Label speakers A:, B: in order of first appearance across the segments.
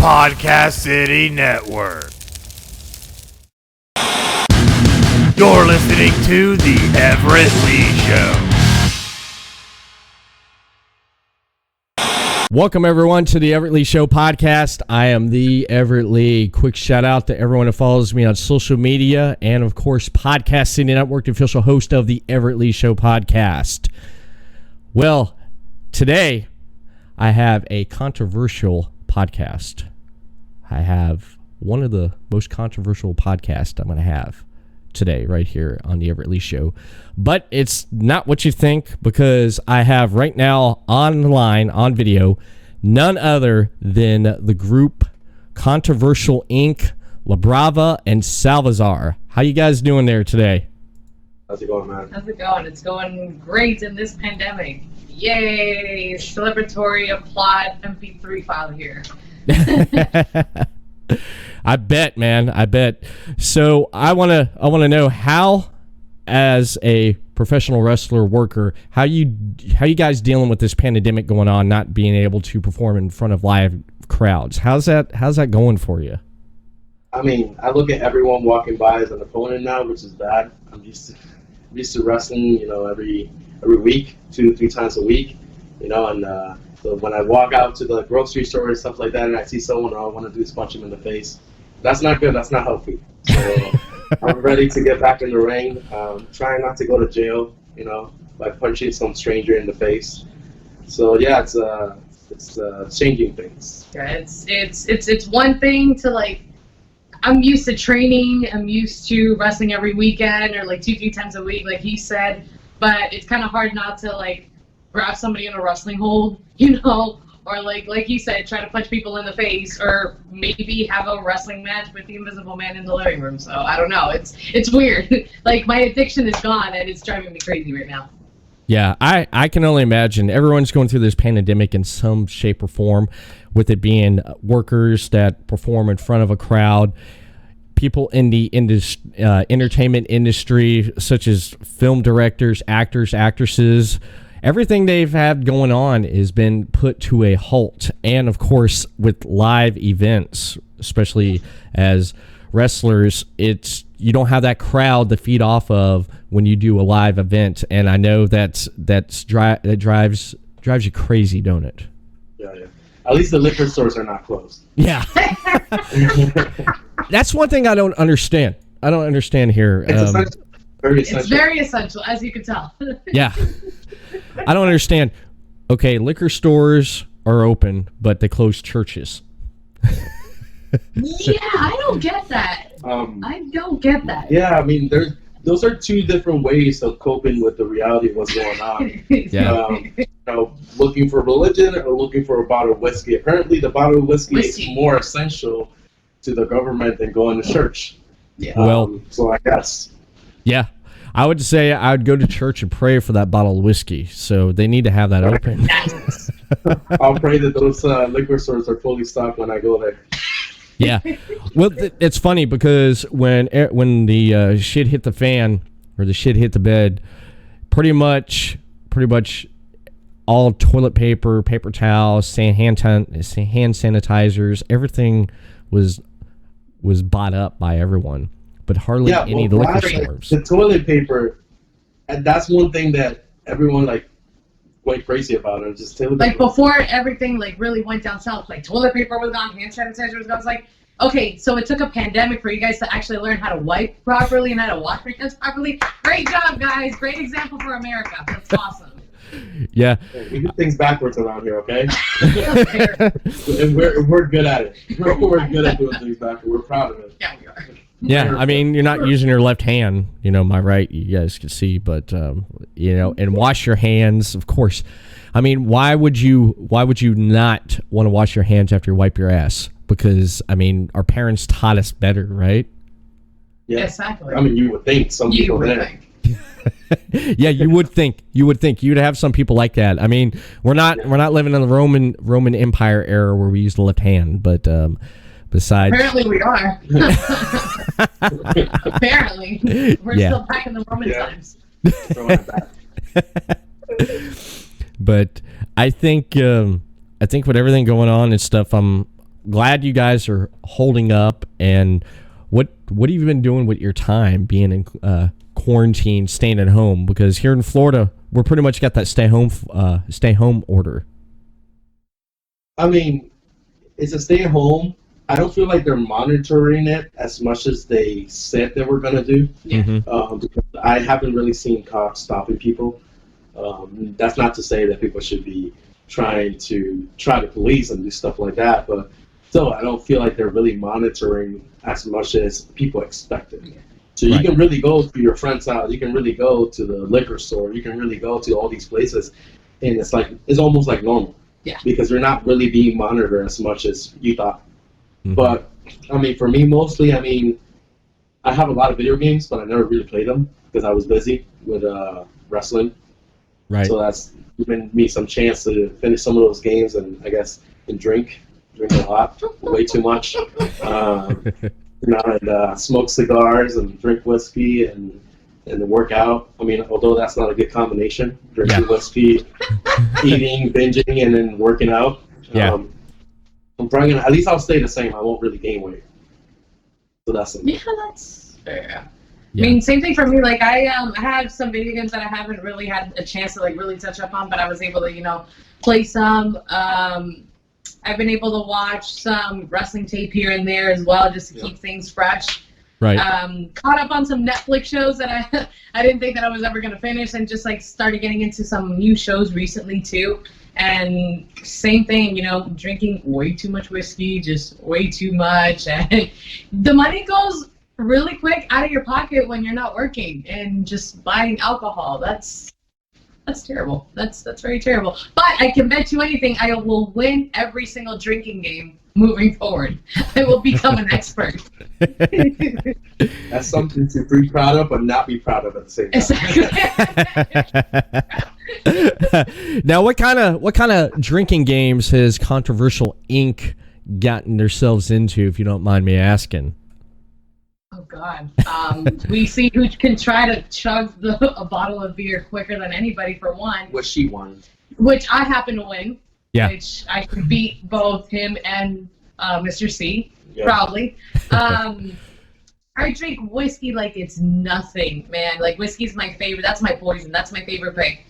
A: Podcast City Network. You're listening to The Everett Lee Show.
B: Welcome, everyone, to the Everett Lee Show podcast. I am the Everett Lee. Quick shout out to everyone who follows me on social media and, of course, Podcast City Network, the official host of the Everett Lee Show podcast. Well, today I have a controversial podcast. I have one of the most controversial podcasts I'm going to have today right here on the Everett Lee Show. But it's not what you think, because I have right now online, on video, none other than the group Controversial Inc., Labrava and Salazar. How you guys doing there today?
C: How's it going, man?
D: How's it going? It's going great in this pandemic. Yay! Celebratory applaud MP3 file here.
B: I bet, man. I bet. So I wanna know how, as a professional wrestler worker, how you guys dealing with this pandemic going on, not being able to perform in front of live crowds. How's that going for you?
C: I mean, I look at everyone walking by as an opponent now, which is bad. I'm used to wrestling, every week, 2-3 times a week, and so when I walk out to the grocery store and stuff like that, and I see someone, all I want to do is punch them in the face. That's not good. That's not healthy. So I'm ready to get back in the ring. Trying not to go to jail, by punching some stranger in the face. So yeah, it's changing things.
D: Yeah, it's one thing to I'm used to training. I'm used to wrestling every weekend or 2-3 times a week, like he said. But it's kind of hard not to grab somebody in a wrestling hold, or like you said, try to punch people in the face, or maybe have a wrestling match with the Invisible Man in the living room. So I don't know. It's weird. My addiction is gone, and it's driving me crazy right now.
B: Yeah, I can only imagine. Everyone's going through this pandemic in some shape or form, with it being workers that perform in front of a crowd, people in the entertainment industry, such as film directors, actors, actresses. Everything they've had going on has been put to a halt. And, of course, with live events, especially as wrestlers, you don't have that crowd to feed off of when you do a live event. And I know that drives you crazy, don't it?
C: Yeah. At least the liquor stores are not closed.
B: Yeah. That's one thing I don't understand. I don't understand here.
C: It's essential.
D: It's very essential, as you can tell.
B: Yeah. I don't understand. Okay, liquor stores are open, but they close churches.
D: Yeah, I don't get that. I don't get that.
C: Yeah, I mean, those are two different ways of coping with the reality of what's going on.
B: Yeah.
C: Looking for religion or looking for a bottle of whiskey. Apparently, the bottle of whiskey is more essential to the government than going to church.
B: Yeah.
C: So I guess.
B: Yeah. I would say I would go to church and pray for that bottle of whiskey. So they need to have that open.
C: I'll pray that those liquor stores are fully stocked when I go there.
B: Yeah. Well, it's funny because when the shit hit the fan, or the shit hit the bed, pretty much all toilet paper, paper towels, hand sanitizers, everything was bought up by everyone. But hardly any of the liquor stores.
C: The toilet paper, and that's one thing that everyone went crazy about. It just
D: before everything really went down south, toilet paper was gone, hand sanitizer was gone. It's okay, so it took a pandemic for you guys to actually learn how to wipe properly and how to wash your hands properly. Great job, guys! Great example for America. That's awesome.
B: Yeah.
C: We do things backwards around here, okay? And we're good at it. We're good at doing things backwards. We're proud of it.
D: Yeah, we are.
B: Yeah, I mean, you're not using your left hand, my right, you guys can see, but, and wash your hands, of course. I mean, why would you not want to wash your hands after you wipe your ass? Because, I mean, our parents taught us better, right?
C: Yeah,
D: exactly.
C: I mean, you would think some people
D: did.
B: Yeah, you would think. You'd have some people like that. I mean, we're not living in the Roman Empire era where we use the left hand, but besides,
D: apparently we are. Apparently, we're still back in the Roman times.
B: But I think with everything going on and stuff, I'm glad you guys are holding up. And what have you been doing with your time being in quarantine, staying at home? Because here in Florida, we're pretty much got that stay home order.
C: I mean, it's a stay at home. I don't feel like they're monitoring it as much as they said they were going to do.
D: Yeah.
C: Because I haven't really seen cops stopping people. That's not to say that people should be trying to police and do stuff like that, but still, I don't feel like they're really monitoring as much as people expected. So you can really go to your friend's house, you can really go to the liquor store, you can really go to all these places, and it's almost like normal.
D: Yeah.
C: Because they're not really being monitored as much as you thought. But, I mean, for me, mostly, I mean, I have a lot of video games, but I never really played them because I was busy with wrestling.
B: Right.
C: So that's given me some chance to finish some of those games and, I guess, and drink a lot, way too much. And smoke cigars and drink whiskey and work out. I mean, although that's not a good combination, drinking whiskey, eating, binging, and then working out.
B: Yeah.
C: I'm probably gonna, at least I'll stay the same. I won't really gain weight. So that's it.
D: Yeah, that's fair. Yeah. I mean, same thing for me. Like, I have some video games that I haven't really had a chance to, like, really touch up on, but I was able to, play some. I've been able to watch some wrestling tape here and there as well, just to keep things fresh.
B: Right.
D: Caught up on some Netflix shows that I didn't think that I was ever going to finish, and just, like, started getting into some new shows recently, too. And same thing, drinking way too much whiskey, just way too much. And the money goes really quick out of your pocket when you're not working, and just buying alcohol. That's terrible. That's very terrible. But I can bet you anything, I will win every single drinking game moving forward. I will become an expert.
C: That's something to be proud of, but not be proud of at the same time.
B: Exactly. Now, what kind of drinking games has Controversial Inc. gotten themselves into, if you don't mind me asking?
D: Oh God. We see who can try to chug a bottle of beer quicker than anybody for one.
C: What she won.
D: Which I happen to win.
B: Yeah.
D: Which I can beat both him and Mr. C. Proudly. I drink whiskey like it's nothing, man. Like, whiskey's my favorite. That's my poison. That's my favorite pick.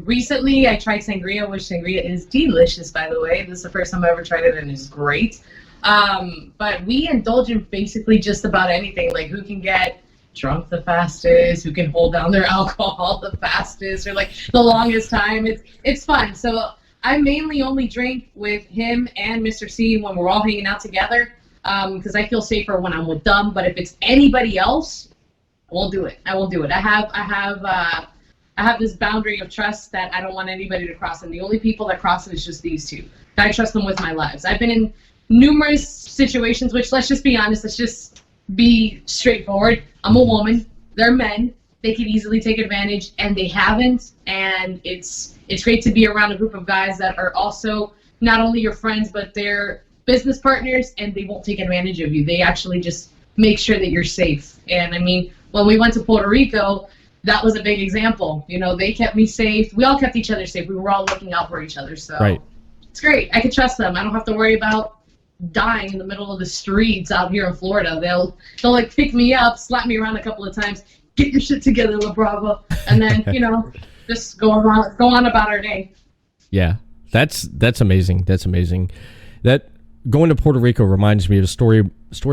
D: Recently, I tried sangria, which sangria is delicious, by the way. This is the first time I ever tried it, and it's great. But we indulge in basically just about anything, like who can get drunk the fastest, who can hold down their alcohol the fastest, or like the longest time. It's fun. So I mainly only drink with him and Mr. C when we're all hanging out together, because I feel safer when I'm with them. But if it's anybody else, I won't do it. I have this boundary of trust that I don't want anybody to cross, and the only people that cross it is just these two. I trust them with my lives. I've been in numerous situations, which, let's just be honest, let's just be straightforward. I'm a woman. They're men. They could easily take advantage, and they haven't. And it's great to be around a group of guys that are also not only your friends, but they're business partners, and they won't take advantage of you. They actually just make sure that you're safe. And I mean, when we went to Puerto Rico, that was a big example. They kept me safe. We all kept each other safe. We were all looking out for each other. So It's great. I can trust them. I don't have to worry about dying in the middle of the streets out here in Florida. They'll like pick me up, slap me around a couple of times, get your shit together, Labrava, and then just go on about our day. Yeah,
B: that's amazing. That's amazing. That going to Puerto Rico reminds me of a story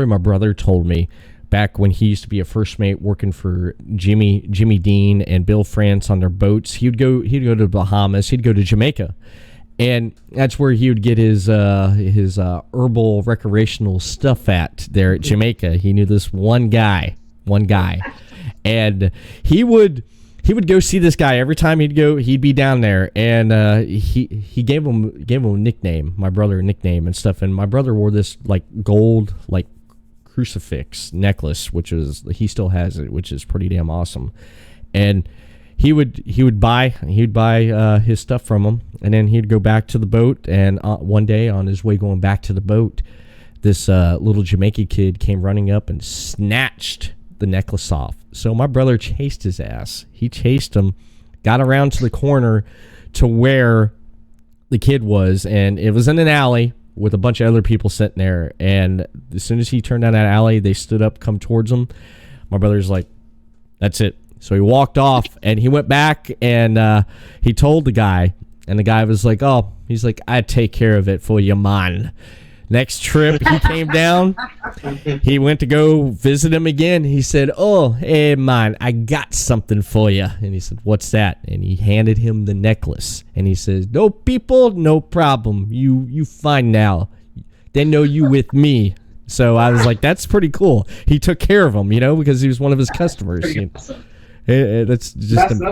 B: my brother told me back when he used to be a first mate working for Jimmy Dean and Bill France on their boats. He'd go to the Bahamas. He'd go to Jamaica. And that's where he would get his herbal recreational stuff at there at Jamaica. He knew this one guy, and he would go see this guy every time he'd go. He'd be down there, and he gave him a nickname, my brother a nickname and stuff. And my brother wore this like gold like crucifix necklace, which he still has it, which is pretty damn awesome. And he would buy his stuff from him, and then he'd go back to the boat. And one day on his way going back to the boat, this little Jamaican kid came running up and snatched the necklace off. So my brother chased his ass. He chased him, got around to the corner to where the kid was, and it was in an alley with a bunch of other people sitting there, and as soon as he turned down that alley, they stood up, come towards him. My brother's like, that's it. So he walked off, and he went back, and he told the guy, and the guy was like, oh, he's like, I take care of it for you, man. Next trip, he came down. He went to go visit him again. He said, oh, hey, man, I got something for you. And he said, what's that? And he handed him the necklace. And he says, no people, no problem. You fine now. They know you with me. So I was like, that's pretty cool. He took care of him, because he was one of his customers. That's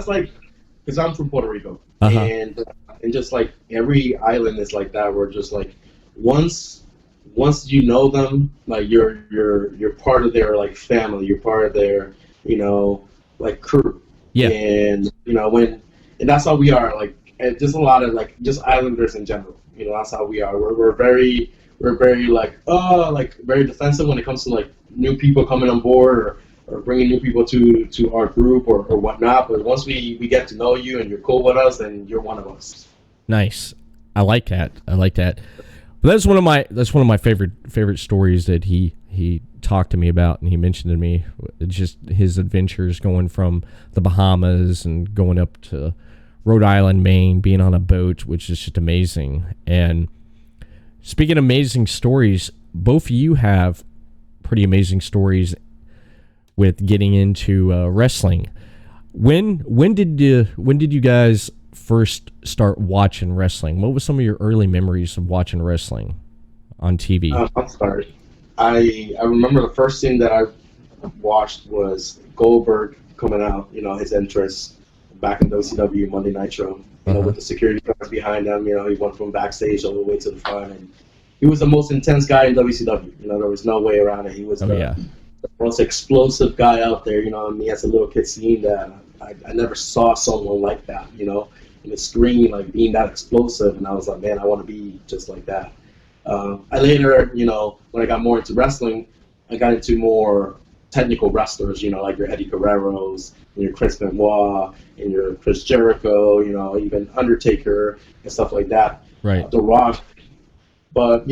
C: like, because I'm from Puerto Rico. And just like every island is like that, where just like once you know them, like you're part of their like family, you're part of their like crew.
B: Yeah.
C: And and that's how we are, like, and just a lot of like just islanders in general. That's how we are. We're very like very defensive when it comes to like new people coming on board or bringing new people to our group or whatnot. But once we get to know you and you're cool with us, then you're one of us.
B: Nice. I like that. But that's one of my favorite stories that he talked to me about, and he mentioned to me just his adventures going from the Bahamas and going up to Rhode Island, Maine, being on a boat, which is just amazing. And speaking of amazing stories, both of you have pretty amazing stories with getting into wrestling. When did you guys first start watching wrestling? What was some of your early memories of watching wrestling on TV?
C: I'm sorry. I remember the first thing that I watched was Goldberg coming out, his entrance back in WCW Monday Nitro, with the security guards behind him. He went from backstage all the way to the front, and he was the most intense guy in WCW. There was no way around it. He was the most explosive guy out there. Me as a little kid seeing that, I never saw someone like that, in the screen, like being that explosive, and I was like, man, I want to be just like that. I later, when I got more into wrestling, I got into more technical wrestlers, like your Eddie Guerreros, and your Chris Benoit, and your Chris Jericho, even Undertaker and stuff like that.
B: Right.
C: The Rock. But,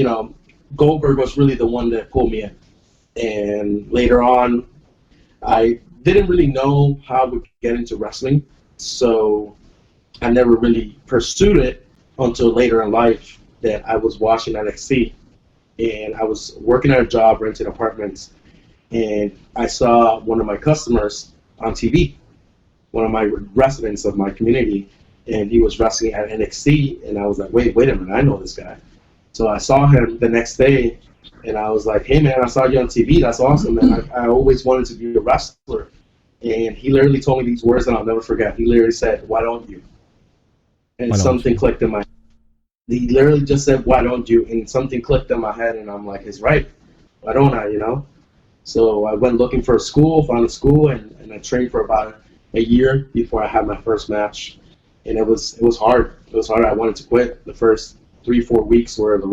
C: Goldberg was really the one that pulled me in. And later on, I didn't really know how I would get into wrestling, so I never really pursued it until later in life that I was watching NXT, and I was working at a job renting apartments, and I saw one of my customers on TV, one of my residents of my community, and he was wrestling at NXT, and I was like, wait a minute, I know this guy. So I saw him the next day, and I was like, hey man, I saw you on TV, that's awesome, man. I always wanted to be a wrestler. And he literally told me these words that I'll never forget. He literally said, why don't you? And something clicked in my head. He literally just said, why don't you? And something clicked in my head, and I'm like, he's right. Why don't I, So I went looking for a school, found a school, and I trained for about a year before I had my first match. And it was hard. It was hard. I wanted to quit. The first 3-4 weeks were the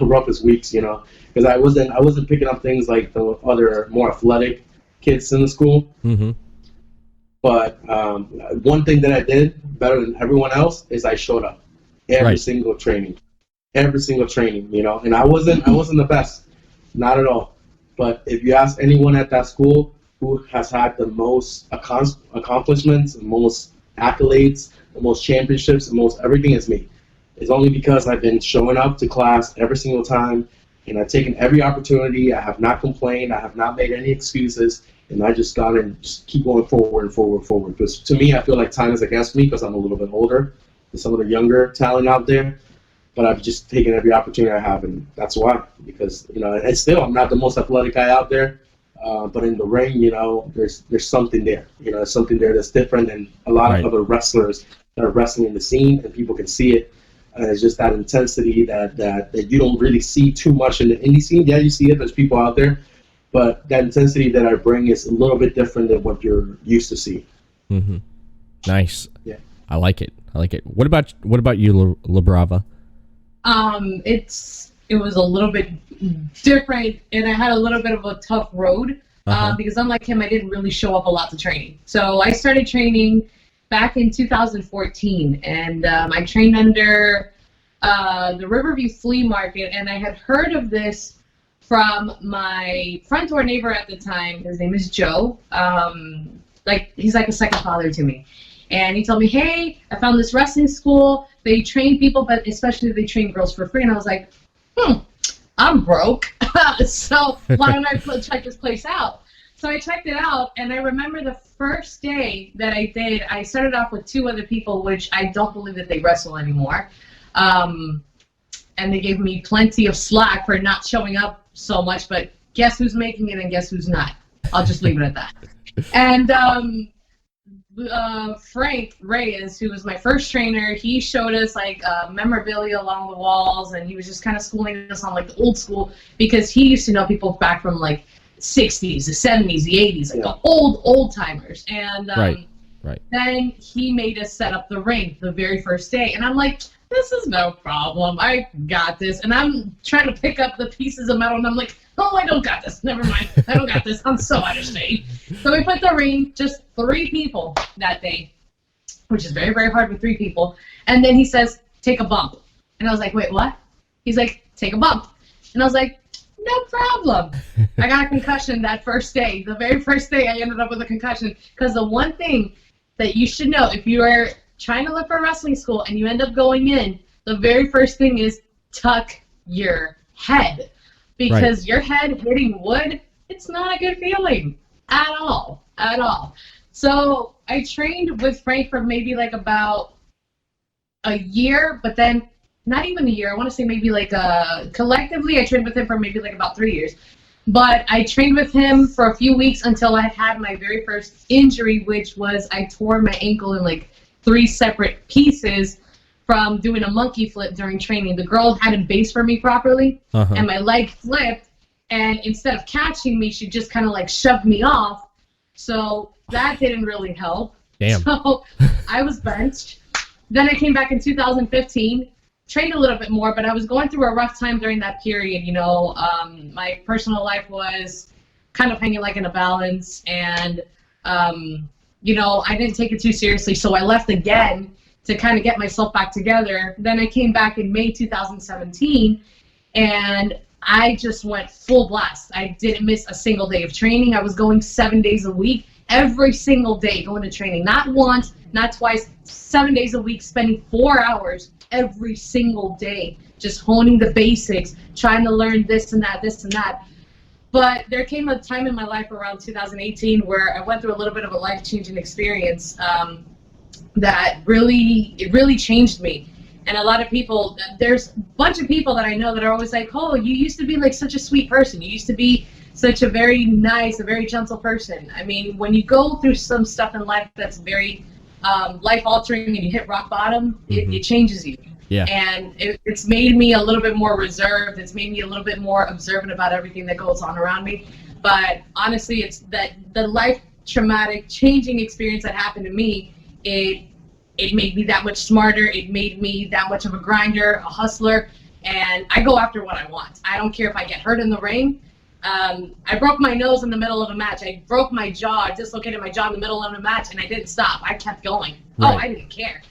C: roughest weeks, because I wasn't picking up things like the other more athletic kids in the school.
B: Mm-hmm.
C: But one thing that I did better than everyone else is I showed up every single training, and I wasn't the best, not at all. But if you ask anyone at that school who has had the most accomplishments, the most accolades, the most championships, the most everything, is me. It's only because I've been showing up to class every single time, and I've taken every opportunity. I have not complained. I have not made any excuses, and I just got and just keep going forward. Because to me, I feel like time is against me because I'm a little bit older than some of the younger talent out there. But I've just taken every opportunity I have, and that's why. Because and still I'm not the most athletic guy out there, but in the ring, there's something there. There's something there that's different than a lot of other wrestlers that are wrestling in the scene, and people can see it. It's just that intensity that you don't really see too much in the indie scene. Yeah, you see it. There's people out there, but that intensity that I bring is a little bit different than what you're used to see.
B: Mm-hmm. Nice.
C: Yeah,
B: I like it. What about you, Labrava?
D: It was a little bit different, and I had a little bit of a tough road because unlike him, I didn't really show up a lot to training. So I started training back in 2014, and I trained under the Riverview Flea Market, and I had heard of this from my front door neighbor at the time. His name is Joe. He's like a second father to me. And he told me, hey, I found this wrestling school. They train people, but especially they train girls for free. And I was like, I'm broke. So why don't I check this place out? So I checked it out, and I remember the first day that I did, I started off with 2 other people, which I don't believe that they wrestle anymore. And they gave me plenty of slack for not showing up so much, but guess who's making it and guess who's not? I'll just leave it at that. And Frank Reyes, who was my first trainer, he showed us like memorabilia along the walls, and he was just kind of schooling us on like the old school, because he used to know people back from like 60s, the 70s, the 80s, like the old timers. And
B: right.
D: Then he made us set up the ring the very first day, and I'm like, this is no problem. I got this. And I'm trying to pick up the pieces of metal, and I'm like, oh, I don't got this. Never mind. I don't got this. I'm so out of shape. So we put the ring, just 3 people that day, which is very, very hard with 3 people. And then he says, take a bump. And I was like, wait, what? He's like, take a bump. And I was like, no problem. I got a concussion that first day. The very first day I ended up with a concussion, because the one thing that you should know, if you are trying to look for a wrestling school and you end up going in, the very first thing is tuck your head. Because your head hitting wood, it's not a good feeling at all. So I trained with Frank for maybe like about a year, but then not even a year. I want to say maybe like collectively I trained with him for maybe like about 3 years. But I trained with him for a few weeks until I had my very first injury, which was I tore my ankle in like 3 separate pieces from doing a monkey flip during training. The girl hadn't based for me properly, and my leg flipped, and instead of catching me, she just kind of like shoved me off. So that didn't really help.
B: Damn.
D: So I was benched. Then I came back in 2015, trained a little bit more, but I was going through a rough time during that period. You know, my personal life was kind of hanging like in a balance, and you know, I didn't take it too seriously, so I left again to kind of get myself back together. Then I came back in May 2017, and I just went full blast. I didn't miss a single day of training. I was going 7 days a week, every single day going to training. Not once, not twice, 7 days a week, spending 4 hours every single day, just honing the basics, trying to learn this and that. But there came a time in my life around 2018 where I went through a little bit of a life-changing experience that really changed me. And a lot of people, there's a bunch of people that I know that are always like, oh, you used to be like such a sweet person. You used to be such a very nice, a very gentle person. I mean, when you go through some stuff in life that's very life-altering and you hit rock bottom, it changes you.
B: Yeah.
D: And it's made me a little bit more reserved. It's made me a little bit more observant about everything that goes on around me. But honestly, it's that the life traumatic changing experience that happened to me, it made me that much smarter. It made me that much of a grinder, a hustler, and I go after what I want. I don't care if I get hurt in the ring. I broke my nose in the middle of a match. I broke my jaw. I dislocated my jaw in the middle of a match, and I didn't stop. I kept going.
B: Right.
D: Oh, I didn't care.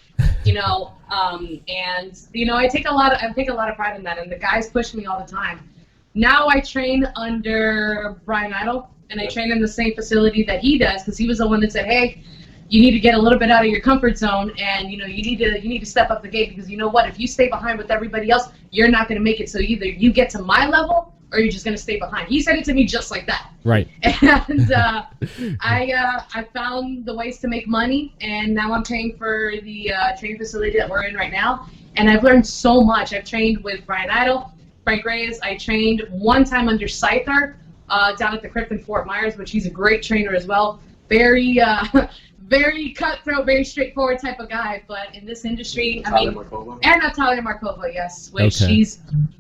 D: You know, and you know, I take a lot of pride in that, and the guys push me all the time. Now I train under Brian Idol, and I train in the same facility that he does, because he was the one that said, hey, you need to get a little bit out of your comfort zone, and you know, you need to step up the game, because you know what, if you stay behind with everybody else, you're not going to make it. So either you get to my level or you're just going to stay behind. He said it to me just like that.
B: Right.
D: And I found the ways to make money, and now I'm paying for the training facility that we're in right now, and I've learned so much. I've trained with Brian Idol, Frank Reyes. I trained one time under Scyther down at the Crypt in Fort Myers, which he's a great trainer as well. Very cutthroat, very straightforward type of guy. But in this industry,
C: Natalia
D: Markova, yes, which
B: Okay.
D: she's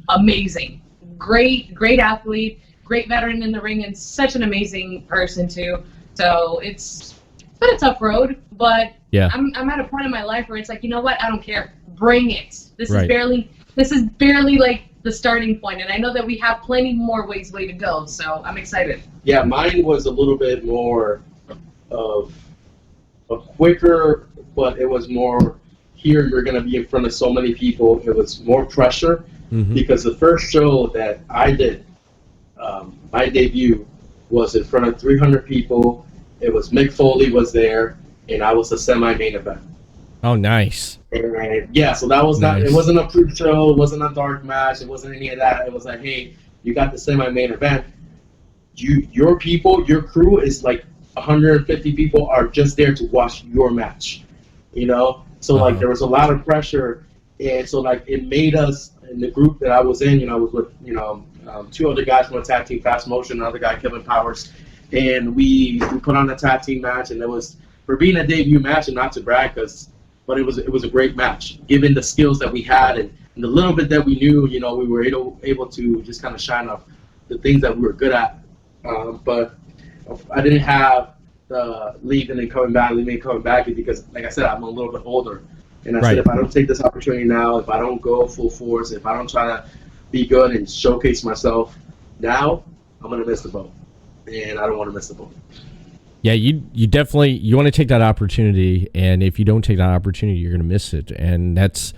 D: amazing. Great athlete, great veteran in the ring, and such an amazing person too. So it's been a tough road, but
B: Yeah.
D: I'm at a point in my life where it's like, you know what, I don't care. Bring it. This
B: Right.
D: is barely like the starting point, and I know that we have plenty more way to go. So I'm excited.
C: Yeah, mine was a little bit more of a quicker, but it was more here you're going to be in front of so many people. It was more pressure because the first show that I did, my debut, was in front of 300 people. It was Mick Foley was there, and I was the semi-main event.
B: Oh, nice.
C: And yeah, so that was not. It wasn't a pre-show. It wasn't a dark match. It wasn't any of that. It was like, hey, you got the semi-main event. Your people, your crew is like 150 people are just there to watch your match. You know, so like there was a lot of pressure, and so like it made us in the group that I was in. You know, I was with two other guys from a tag team, Fast Motion, another guy, Kevin Powers, and we put on a tag team match, and it was for being a debut match, and not to brag, but it was a great match given the skills that we had and the little bit that we knew. You know, we were able to just kind of shine off the things that we were good at. But I didn't have the leaving and coming back is because, like I said, I'm a little bit older. And I said, if I don't take this opportunity now, if I don't go full force, if I don't try to be good and showcase myself now, I'm going to miss the boat. And I don't want to miss the boat.
B: Yeah, you definitely, you want to take that opportunity, and if you don't take that opportunity, you're going to miss it. And that's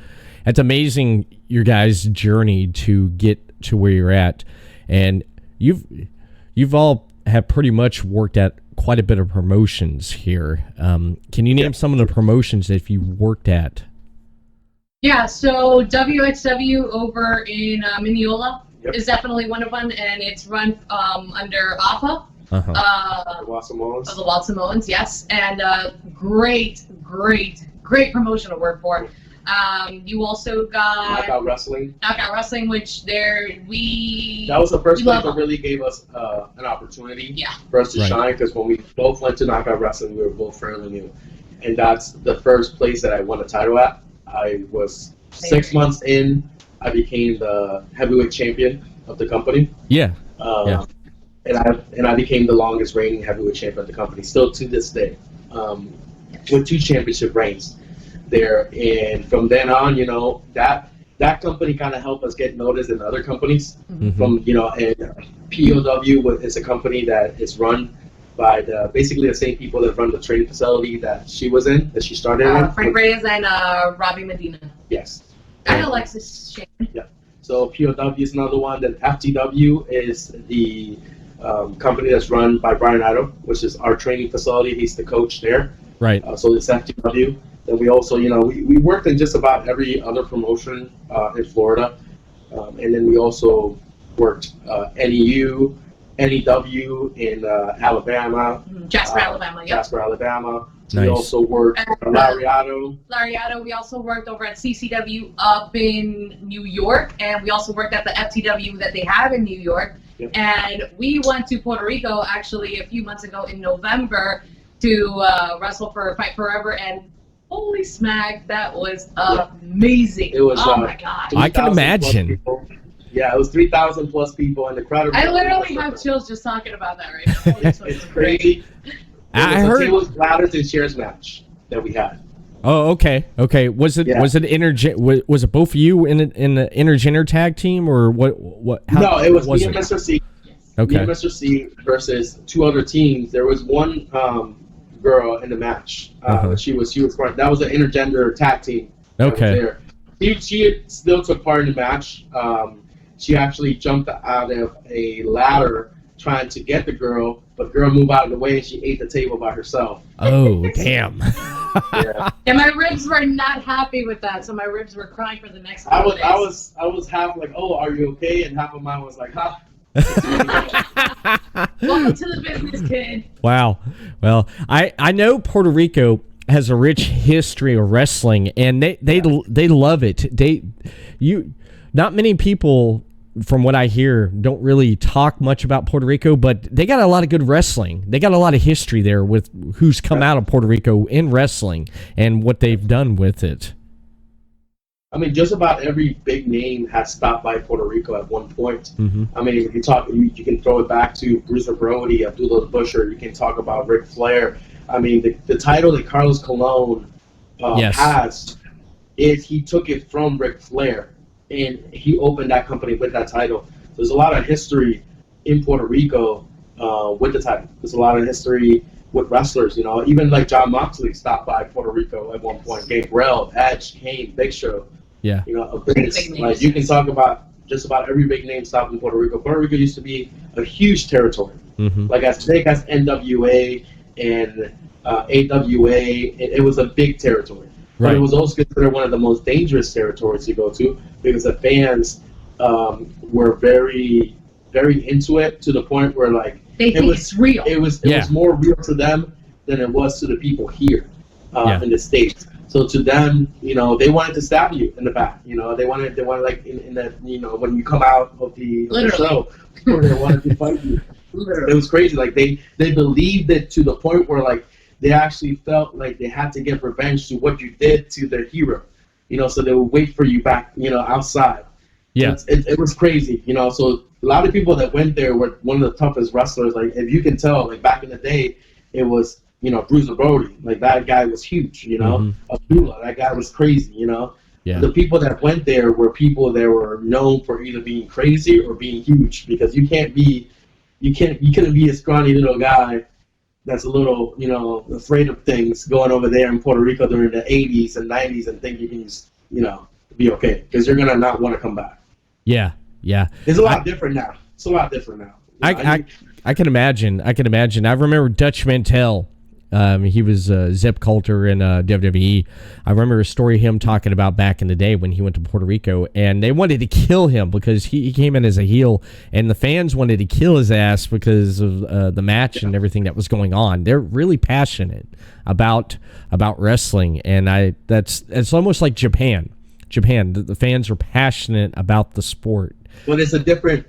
B: amazing, your guys' journey to get to where you're at. And you've all have pretty much worked at quite a bit of promotions here. Can you name some of the promotions that you worked at?
D: Yeah, so WXW over in Mineola is definitely one of them, and it's run under APA. The Wild Samoans, yes, and great promotion to work for. You also got
C: Knockout Wrestling,
D: which that
C: was the first place that really gave us an opportunity for us to shine, because when we both went to Knockout Wrestling, we were both fairly new, and that's the first place that I won a title at. I was 6 months in. I became the heavyweight champion of the company. And I became the longest reigning heavyweight champion of the company, still to this day, with 2 championship reigns there. And from then on, you know, that company kind of helped us get noticed in other companies. From, you know, and POW is a company that is run by basically the same people that run the training facility that she was in, that she started in.
D: Frank Reyes and Robbie Medina.
C: Yes.
D: And Alexis Shane.
C: Yeah. So POW is another one. Then FTW is the company that's run by Brian Idle, which is our training facility. He's the coach there.
B: Right.
C: So it's FTW. Then we also, you know, we worked in just about every other promotion in Florida. And then we also worked NEU, NEW in Alabama.
D: Jasper, Alabama,
C: Jasper, Alabama.
B: Nice.
C: We also worked Lariato.
D: We also worked over at CCW up in New York, and we also worked at the FTW that they have in New York. Yep. And we went to Puerto Rico actually a few months ago in November to wrestle for Fight Forever, and holy smack, that was amazing.
C: It was,
D: oh my god!
B: I can imagine.
C: Yeah, it was 3,000 plus people, and the crowd.
D: I literally have chills just talking about that right now.
C: It's crazy.
B: I heard
C: it was louder than Cher's match that we had.
B: Oh, okay. Was it was it both of you in the Intergender Tag Team, or what?
C: No, it was me and Mr. C.
B: Okay.
C: Me and Mr. C versus 2 other teams. There was one girl in the match. She was part. That was an Intergender Tag Team.
B: Okay.
C: She still took part in the match. She actually jumped out of a ladder trying to get the girl, but the girl moved out of the way and she ate the table by herself.
B: Oh, damn.
C: Yeah.
D: And my ribs were not happy with that, so my ribs were crying for the next couple days.
C: I was half like, oh, are you okay? And half of mine was like, huh?
D: Welcome to the business, kid.
B: Wow. Well, I know Puerto Rico has a rich history of wrestling, and they love it. Not many people, from what I hear, don't really talk much about Puerto Rico, but they got a lot of good wrestling. They got a lot of history there with who's come out of Puerto Rico in wrestling and what they've done with it.
C: I mean, just about every big name has stopped by Puerto Rico at one point. I mean, if you talk, you can throw it back to Bruiser Brody, Abdullah the Butcher. You can talk about Ric Flair. I mean, the title that Carlos Colon has is he took it from Ric Flair, and he opened that company with that title. There's a lot of history in Puerto Rico with the title. There's a lot of history with wrestlers. You know, even like John Moxley stopped by Puerto Rico at one point. Gabriel, Edge, Kane, Big Show.
B: Yeah.
C: You know, like you can talk about just about every big name stopped in Puerto Rico. Puerto Rico used to be a huge territory. Like as big as NWA and AWA, it was a big territory.
B: Right.
C: But it was also considered one of the most dangerous territories to go to because the fans were very, very into it to the point where like
D: it's real.
C: It was more real to them than it was to the people here in the States. So to them, you know, they wanted to stab you in the back. You know, they wanted like in that, you know, when you come out of the show, they wanted to fight you. Literally. It was crazy. Like they believed it to the point where like they actually felt like they had to get revenge to what you did to their hero. You know, so they would wait for you back, you know, outside.
B: Yeah.
C: It was crazy, you know. So a lot of people that went there were one of the toughest wrestlers. Like if you can tell, like back in the day, it was, you know, Bruiser Brody. Like that guy was huge, you know. Abdullah, that guy was crazy, you know.
B: Yeah.
C: The people that went there were people that were known for either being crazy or being huge because you couldn't be a scrawny little guy that's a little, you know, afraid of things going over there in Puerto Rico during the 80s and 90s and think you can just, you know, be okay because you're gonna not want to come back.
B: Yeah.
C: It's a lot different now. It's a lot different now.
B: I can imagine. I remember Dutch Mantel. He was Zip Coulter in WWE. I remember a story of him talking about back in the day when he went to Puerto Rico, and they wanted to kill him because he came in as a heel, and the fans wanted to kill his ass because of the match and everything that was going on. They're really passionate about wrestling, and it's almost like Japan. The fans are passionate about the sport.
C: Well, it's a different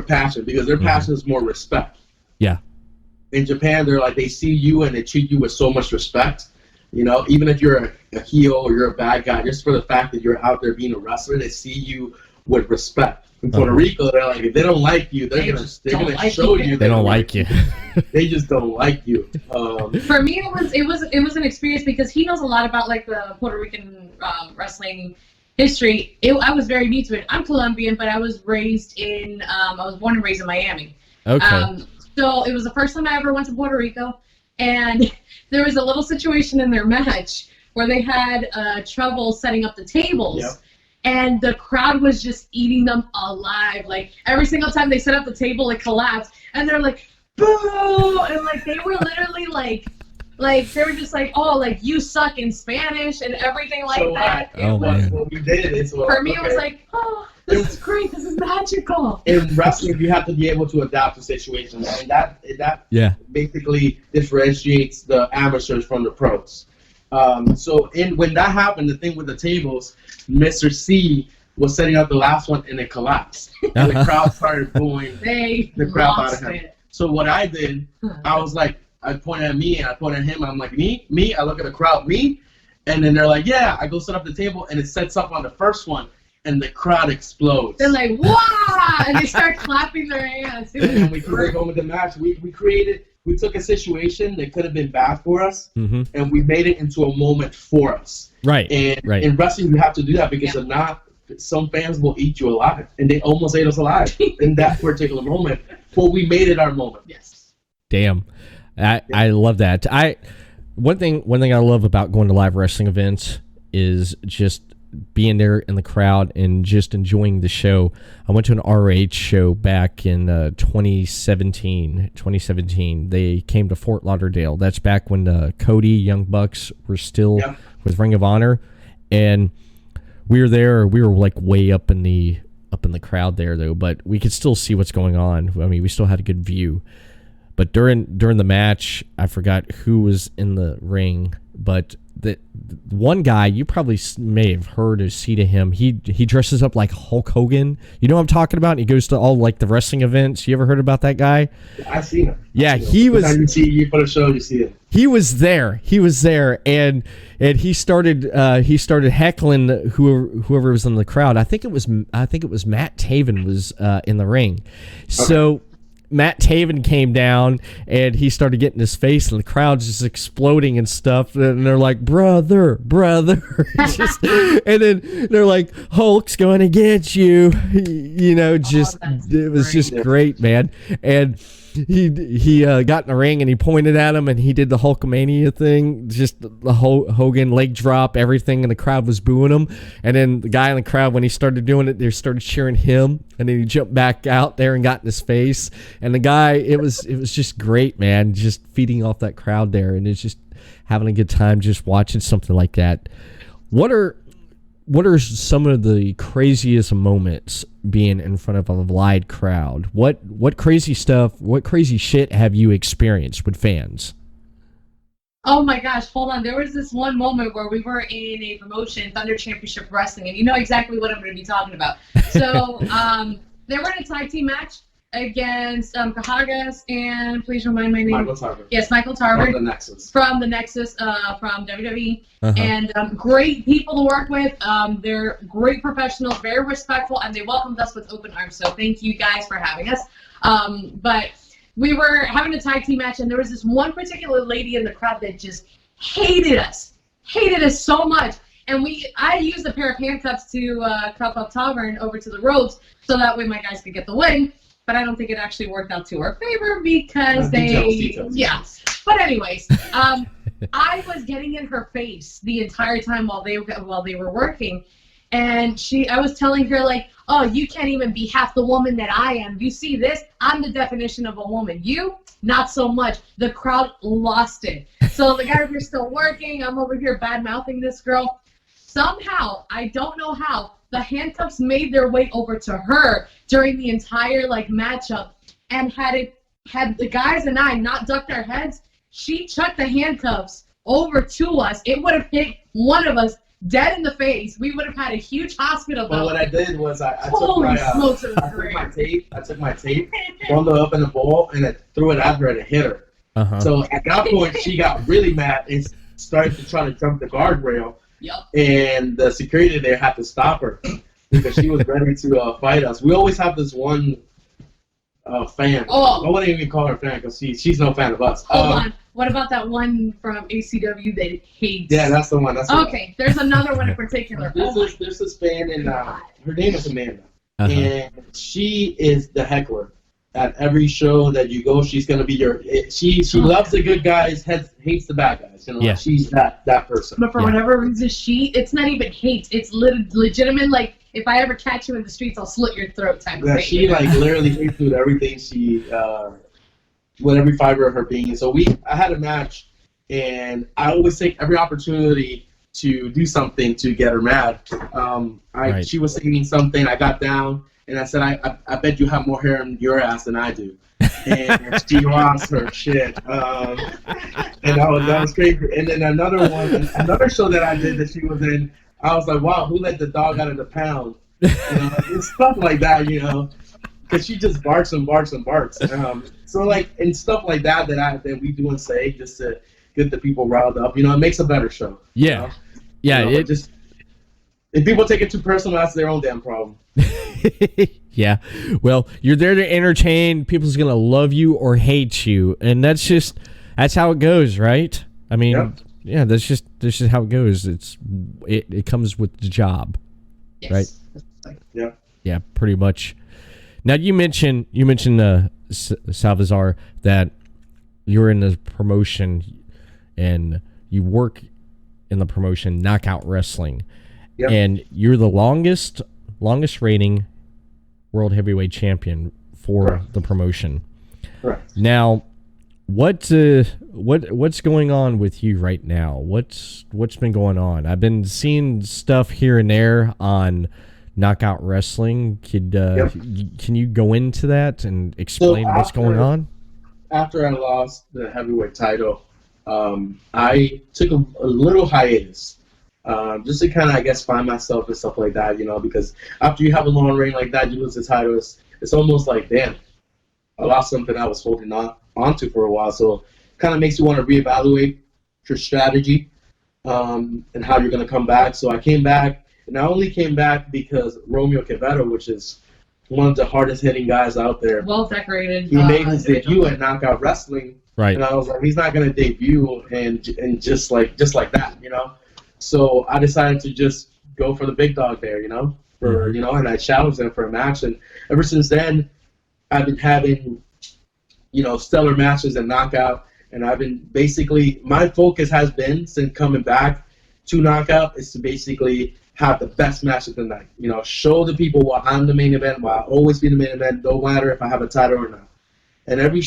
C: passion because their passion is more respect.
B: Yeah.
C: In Japan, they're like, they see you and they treat you with so much respect. You know, even if you're a heel or you're a bad guy, just for the fact that you're out there being a wrestler, they see you with respect. In Puerto Rico, they're like, if they don't like you, they're gonna show you
B: they don't like you.
C: They just don't like you.
D: For me, it was an experience because he knows a lot about like the Puerto Rican wrestling history. I was very new to it. I'm Colombian, but I was born and raised in Miami.
B: Okay.
D: So it was the first time I ever went to Puerto Rico, and there was a little situation in their match where they had trouble setting up the tables.
C: Yep.
D: And the crowd was just eating them alive. Like, every single time they set up the table, it collapsed. And they're like, boo! And, like, they were literally, like they were just like, oh, like, you suck in Spanish and everything like that.
C: What we did is...
D: For me, it was like, oh, this is great. This is magical.
C: In wrestling, you have to be able to adapt to situations. And that basically differentiates the amateurs from the pros. So when that happened, the thing with the tables, Mr. C was setting up the last one and it collapsed. And the crowd started booing the crowd out of him. So what I did, I was like, I pointed at me and I pointed at him. I'm like, me? I look at the crowd, me? And then they're like, yeah. I go set up the table and it sets up on the first one and the crowd explodes.
D: They're like, wow! And they start clapping their hands.
C: And we carried going with the match. We took a situation that could have been bad for us, and we made it into a moment for us.
B: Right.
C: And in wrestling, you have to do that because if not, some fans will eat you alive, and they almost ate us alive in that particular moment. But we made it our moment.
D: Yes.
B: Damn, I love that. One thing I love about going to live wrestling events is just being there in the crowd and just enjoying the show. I went to an RH show back in 2017. They came to Fort Lauderdale. That's back when Cody, Young Bucks were still with Ring of Honor, and we were there. We were like way up in the crowd there though, but we could still see what's going on. I mean, we still had a good view. But during the match, I forgot who was in the ring, but the one guy you probably may have heard or seen of him. He dresses up like Hulk Hogan. You know what I'm talking about? And he goes to all like the wrestling events. You ever heard about that guy?
C: I've seen him.
B: Yeah, he was.
C: You put a show, you see him.
B: He was there, and he started heckling whoever was in the crowd. I think it was Matt Taven was in the ring. Okay. So Matt Taven came down and he started getting his face, and the crowd's just exploding and stuff. And they're like, brother. And then they're like, Hulk's going to get you. You know, it was just great, man. And he got in the ring and he pointed at him and he did the Hulkamania thing, just the Hogan leg drop, everything, and the crowd was booing him. And then the guy in the crowd, when he started doing it, they started cheering him, and then he jumped back out there and got in his face. And the guy, it was just great, man, just feeding off that crowd there, and it's just having a good time just watching something like that. What are some of the craziest moments being in front of a live crowd? What crazy shit have you experienced with fans?
D: Oh my gosh, hold on. There was this one moment where we were in a promotion, Thunder Championship Wrestling, and you know exactly what I'm going to be talking about. So they were in a tag team match against Kahagas and, please remind my name.
C: Michael Tarver.
D: Yes, Michael Tarver.
C: From the Nexus.
D: From WWE. And great people to work with. They're great professionals, very respectful, and they welcomed us with open arms. So thank you guys for having us. But we were having a tag team match, and there was this one particular lady in the crowd that just hated us so much. And I used a pair of handcuffs to cuff up Tavern over to the ropes so that way my guys could get the win. But I don't think it actually worked out to our favor because details. Yeah. But anyways, I was getting in her face the entire time while they were working, and I was telling her like, "Oh, you can't even be half the woman that I am. You see this? I'm the definition of a woman. You, not so much." The crowd lost it. So the guys are still working. I'm over here bad mouthing this girl. Somehow, I don't know how, the handcuffs made their way over to her during the entire matchup, and had the guys and I not ducked our heads, she chucked the handcuffs over to us. It would have hit one of us dead in the face. We would have had a huge hospital bill.
C: But what I did was I took my tape, bundled up in a ball, and I threw it at her and it hit her. So at that point, she got really mad and started to try to jump the guardrail.
D: Yep.
C: And the security there had to stop her because she was ready to fight us. We always have this one fan. I wouldn't even call her a fan because she's no fan of us.
D: Hold on. What about that one from ACW that hates?
C: Yeah, that's the one.
D: Okay, there's another one in particular.
C: There's this fan, and her name is Amanda. And she is the heckler. At every show that you go, she's gonna be she loves the good guys, hates the bad guys. You know,
B: yeah.
C: She's that person.
D: But for whatever reason, it's not even hate. It's legitimate. Like, if I ever catch you in the streets, I'll slit your throat type of thing.
C: She literally hates with everything. She with every fiber of her being. So I had a match, and I always take every opportunity to do something to get her mad. She was singing something. I got down. And I said, I bet you have more hair in your ass than I do. And she lost her shit. And that was crazy. And then another show that I did that she was in, I was like, wow, who let the dog out of the pound? And stuff like that, because she just barks and barks and barks. So and stuff like that we do and say just to get the people riled up. It makes a better show.
B: Yeah. Yeah.
C: If people take it too personal, that's their own damn problem.
B: Yeah. Well, you're there to entertain. People's going to love you or hate you. And that's how it goes, right? I mean, yeah, that's just how it goes. It comes with the job.
D: Yes.
B: Right?
C: Yeah.
B: Yeah, pretty much. Now you mentioned Salazar, that you're in the promotion and you work in the promotion Knockout Wrestling.
C: Yep.
B: And you're the longest reigning world heavyweight champion for the promotion.
C: Correct.
B: Now, what's going on with you right now? What's been going on? I've been seeing stuff here and there on Knockout Wrestling. Can you go into that and explain what's going on?
C: After I lost the heavyweight title, I took a little hiatus. Just to kind of, I guess, find myself and stuff like that, because after you have a long reign like that, you lose the title, it's almost like, damn, I lost something I was holding onto for a while. So it kind of makes you want to reevaluate your strategy and how you're going to come back. So I came back, and I only came back because Romeo Quevedo, which is one of the hardest hitting guys out there,
D: well decorated.
C: He made his debut at Knockout Wrestling,
B: right?
C: And I was like, he's not going to debut and just like that, So I decided to just go for the big dog there, and I challenged them for a match. And ever since then, I've been having stellar matches and knockout. And I've been basically, my focus has been since coming back to knockout is to basically have the best match of the night. Show the people why I'm the main event, why I'll always be the main event, don't matter if I have a title or not. And every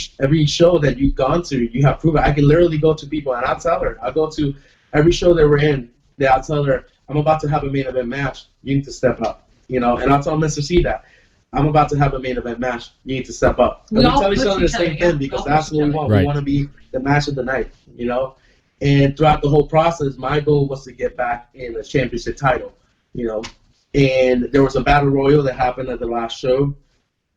C: show that you've gone to, you have proven. I can literally go to people and I'll tell her. I'll go to every show that we're in, that I'll tell her, I'm about to have a main event match. You need to step up. And I'll tell Mr. C that. I'm about to have a main event match. You need to step up. And we tell each other the same thing because that's what we want.
B: Right.
C: We want to be the match of the night, And throughout the whole process, my goal was to get back in a championship title, And there was a battle royal that happened at the last show.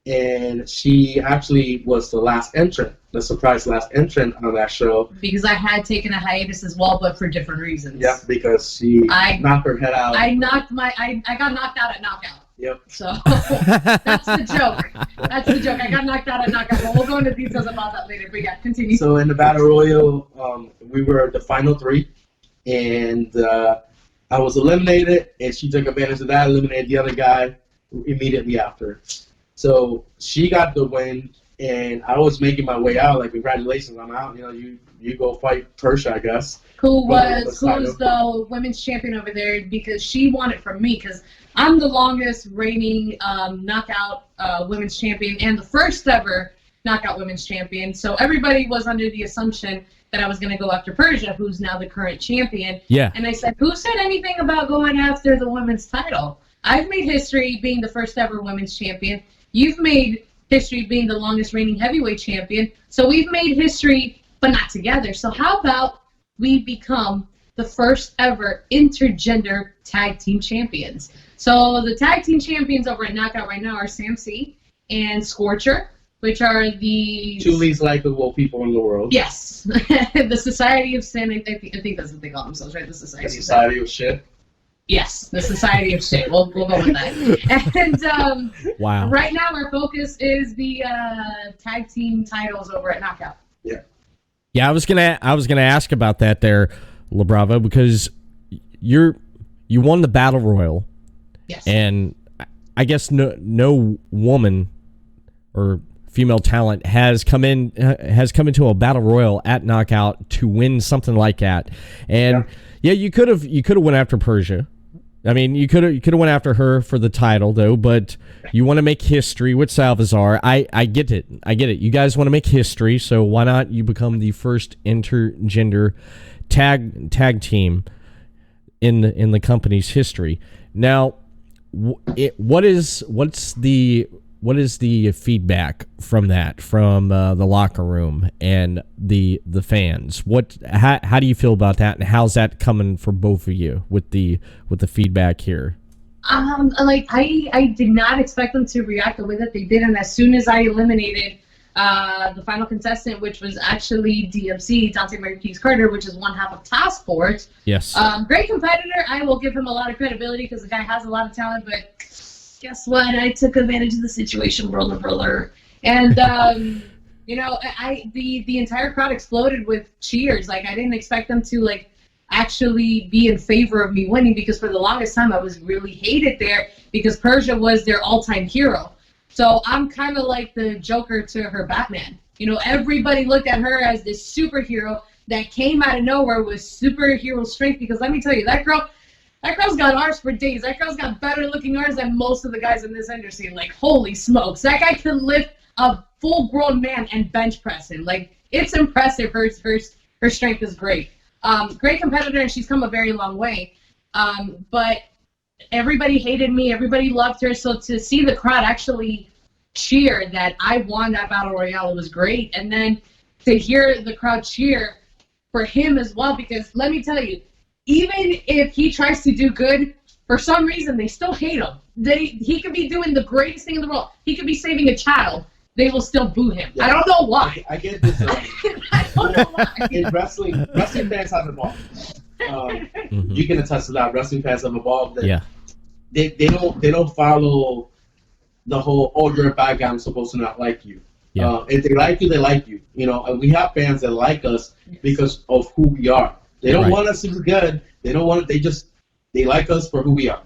C: And she actually was the last entrant, the surprise last entrant on that show.
D: Because I had taken a hiatus as well, but for different reasons.
C: Yeah, because she knocked her head out.
D: I got knocked out at knockout.
C: Yep.
D: So that's the joke. That's the joke. I got knocked out at knockout, but we'll go into details about that later. But yeah, continue.
C: So in the battle royal, we were the final three, and I was eliminated, and she took advantage of that, eliminated the other guy immediately after. So she got the win, and I was making my way out. Like, congratulations, I'm out. You go fight Puerto, I guess.
D: Who's the women's champion over there? Because she won it from me. Because I'm the longest reigning knockout women's champion and the first ever knockout women's champion. So everybody was under the assumption that I was going to go after Persia, who's now the current champion.
B: Yeah.
D: And I said, who said anything about going after the women's title? I've made history being the first ever women's champion. You've made history being the longest reigning heavyweight champion. So we've made history, but not together. So how about we become the first ever intergender tag team champions? So the tag team champions over at Knockout right now are Sam C and Scorcher, which are the
C: two least likable people in the world.
D: Yes. The Society of Sin, I think that's what they call themselves, right? The
C: Society of Shit.
D: Yes, the Society of Shit. We'll go with that. And
B: wow.
D: Right now our focus is the tag team titles over at Knockout.
C: Yeah.
B: Yeah, I was gonna ask about that there, Labrava, because you won the battle royal.
D: Yes.
B: And I guess no woman or female talent has come into a battle royal at Knockout to win something like that. And yeah, you could have went after Persia. I mean, you could have went after her for the title though, but you want to make history with Salazar. I get it. You guys want to make history, so why not you become the first intergender tag team in the company's history? Now, what is the feedback from that, from the locker room and the fans? How do you feel about that, and how's that coming for both of you with the feedback here?
D: I did not expect them to react the way that they did, and as soon as I eliminated the final contestant, which was actually DMC, Dante Marquez Carter, which is one half of Task Force.
B: Yes.
D: Great competitor. I will give him a lot of credibility because the guy has a lot of talent, but guess what? I took advantage of the situation, brother. And the entire crowd exploded with cheers. Like, I didn't expect them to actually be in favor of me winning, because for the longest time I was really hated there because Persia was their all-time hero. So I'm kind of like the Joker to her Batman. Everybody looked at her as this superhero that came out of nowhere with superhero strength, because let me tell you, that girl's got arms for days. That girl's got better looking arms than most of the guys in this industry. Like, holy smokes. That guy can lift a full-grown man and bench press him. Like, it's impressive. Her strength is great. Great competitor, and she's come a very long way. But everybody hated me. Everybody loved her. So to see the crowd actually cheer that I won that Battle Royale was great. And then to hear the crowd cheer for him as well, because let me tell you, even if he tries to do good, for some reason they still hate him. He could be doing the greatest thing in the world. He could be saving a child. They will still boo him. Yeah. I don't know why.
C: I get this.
D: I don't know why.
C: In wrestling fans have evolved. You can attest to that. Wrestling fans have evolved.
B: Yeah.
C: They don't follow the whole, oh, you're a bad guy, I'm supposed to not like you.
B: Yeah.
C: If they like you, they like you. And we have fans that like us because of who we are. They don't want us to be good. They don't want it. They like us for who we are,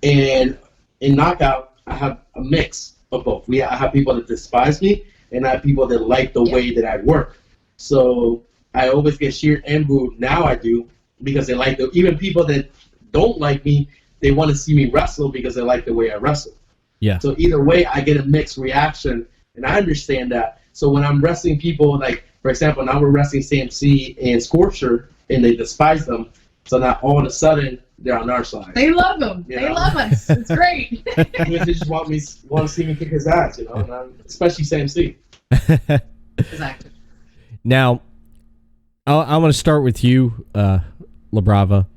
C: And in Knockout, I have a mix of both. I have people that despise me, and I have people that like the way that I work. So I always get cheered and booed. Now I do, because they like even people that don't like me, they want to see me wrestle because they like the way I wrestle.
B: Yeah.
C: So either way, I get a mixed reaction, and I understand that. So when I'm wrestling people, like, for example, now we're wrestling CMC and Scorcher, and they despise them. So now all of a sudden, they're on our side.
D: They love them. They love us. It's great.
C: They just want to see me kick his ass, especially CMC.
D: Exactly.
B: Now, I want to start with you, Labrava.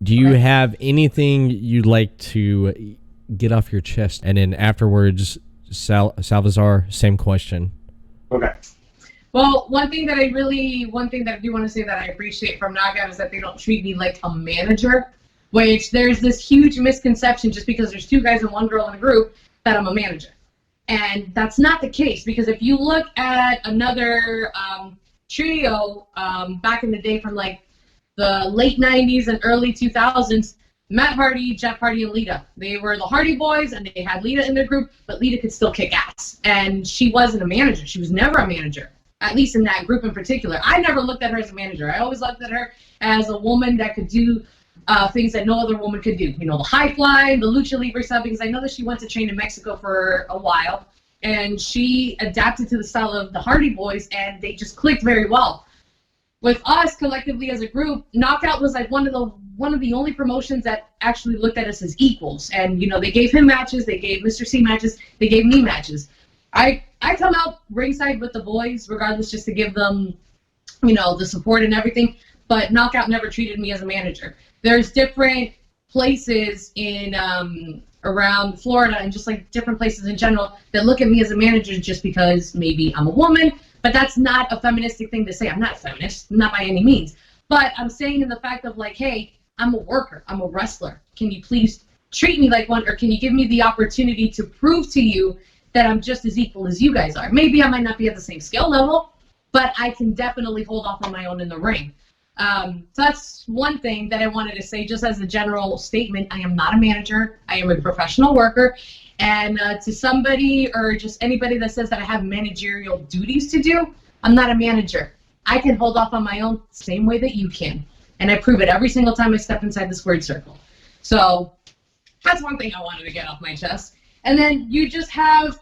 B: Do you have anything you'd like to get off your chest? And then afterwards, Salazar, same question.
C: Okay.
D: Well, one thing that I do want to say that I appreciate from Knockout is that they don't treat me like a manager, which there's this huge misconception just because there's 2 guys and 1 girl in a group that I'm a manager. And that's not the case, because if you look at another trio back in the day from like the late 90s and early 2000s, Matt Hardy, Jeff Hardy, and Lita. They were the Hardy Boys, and they had Lita in their group, but Lita could still kick ass. And she wasn't a manager. She was never a manager, at least in that group in particular. I never looked at her as a manager. I always looked at her as a woman that could do things that no other woman could do. The high flying, the lucha libre stuff, because I know that she went to train in Mexico for a while, and she adapted to the style of the Hardy Boys, and they just clicked very well. With us collectively as a group, Knockout was like one of the only promotions that actually looked at us as equals. And they gave him matches, they gave Mr. C matches, they gave me matches. I come out ringside with the boys, regardless, just to give them, the support and everything. But Knockout never treated me as a manager. There's different places in around Florida and just like different places in general that look at me as a manager just because maybe I'm a woman. But that's not a feministic thing to say. I'm not a feminist, not by any means. But I'm saying in the fact of like, hey, I'm a worker, I'm a wrestler. Can you please treat me like one, or can you give me the opportunity to prove to you that I'm just as equal as you guys are? Maybe I might not be at the same skill level, but I can definitely hold off on my own in the ring. So that's one thing that I wanted to say, just as a general statement. I am not a manager. I am a professional worker. And to somebody or just anybody that says that I have managerial duties to do, I'm not a manager. I can hold off on my own same way that you can. And I prove it every single time I step inside the squared circle. So that's one thing I wanted to get off my chest. And then you just have,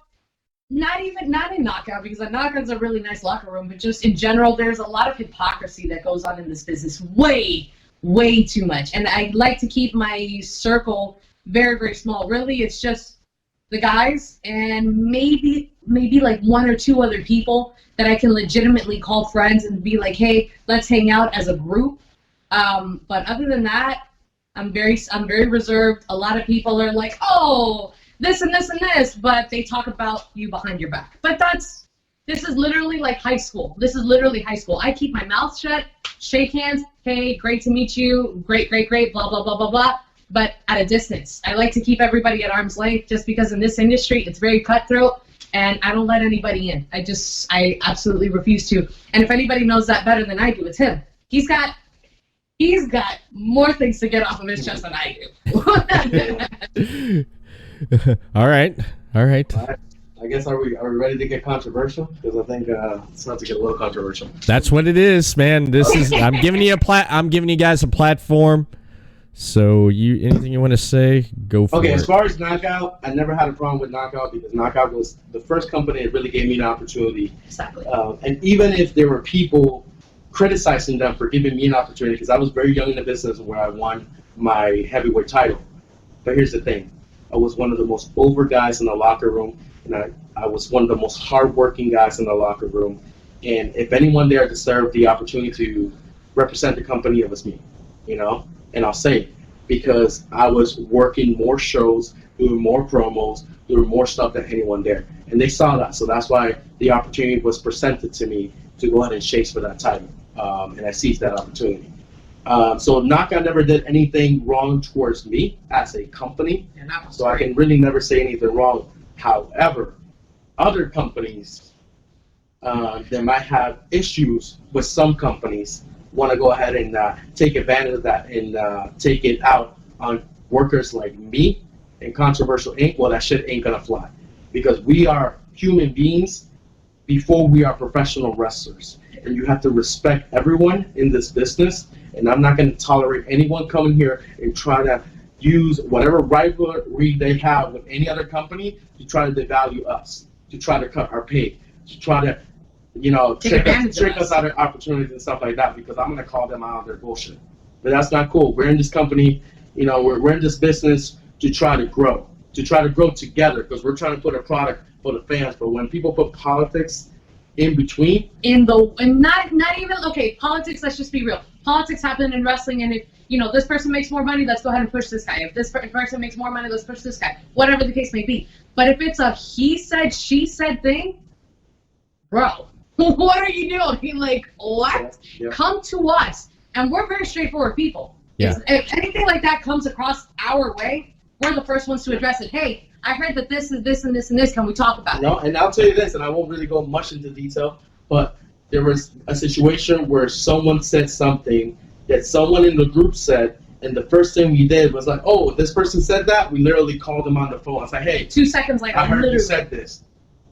D: not in Knockout, because a Knockout's a really nice locker room, but just in general, there's a lot of hypocrisy that goes on in this business. Way, way too much. And I like to keep my circle very, very small. Really, it's just the guys and maybe like 1 or 2 other people that I can legitimately call friends and be like, hey, let's hang out as a group. But other than that, I'm very reserved. A lot of people are like, oh, this and this and this, but they talk about you behind your back. But this is literally like high school. This is literally high school. I keep my mouth shut, shake hands, hey, great to meet you, great, blah, blah, blah, blah, blah, but at a distance. I like to keep everybody at arm's length just because in this industry, it's very cutthroat, and I don't let anybody in. I absolutely refuse to. And if anybody knows that better than I do, it's him. He's got more things to get off of his chest than I do.
B: All right.
C: I guess are we ready to get controversial? Because I think it's not to get a little controversial.
B: That's what it is, man. I'm giving you guys a platform. So anything you want to say, go for it.
C: Okay, as far as Knockout, I never had a problem with Knockout because Knockout was the first company that really gave me an opportunity.
D: Exactly.
C: And even if there were people criticizing them for giving me an opportunity, because I was very young in the business where I won my heavyweight title. But here's the thing. I was one of the most over guys in the locker room, and I was one of the most hardworking guys in the locker room. And if anyone there deserved the opportunity to represent the company, it was me, And I'll say it, because I was working more shows, doing more promos, doing more stuff than anyone there. And they saw that, so that's why the opportunity was presented to me to go ahead and chase for that title. And I seized that opportunity. So Knockout never did anything wrong towards me as a company, so I can really never say anything wrong. However, other companies that might have issues with some companies want to go ahead and take advantage of that and take it out on workers like me and Controversial Inc. Well, that shit ain't gonna fly, because we are human beings before we are professional wrestlers. And you have to respect everyone in this business. And I'm not going to tolerate anyone coming here and try to use whatever rivalry they have with any other company to try to devalue us, to try to cut our pay, to try to, trick us out of opportunities and stuff like that, because I'm going to call them out on their bullshit. But that's not cool. We're in this company, we're in this business to try to grow together, because we're trying to put a product for the fans. But when people put politics in between,
D: and not even, okay, politics, let's just be real. Politics happen in wrestling, and if this person makes more money, let's go ahead and push this guy. If this person makes more money, let's push this guy. Whatever the case may be. But if it's a he said, she said thing, bro, what are you doing? Like, what?
C: Yeah.
D: Come to us. And we're very straightforward people.
B: Yeah.
D: If anything like that comes across our way, we're the first ones to address it. Hey, I heard that this is this and this and this. Can we talk about it?
C: No, and I'll tell you this, and I won't really go much into detail, but there was a situation where someone said something that someone in the group said, and the first thing we did was like, oh, this person said that? We literally called them on the phone. I was like, hey,
D: 2 seconds later,
C: I heard you said this.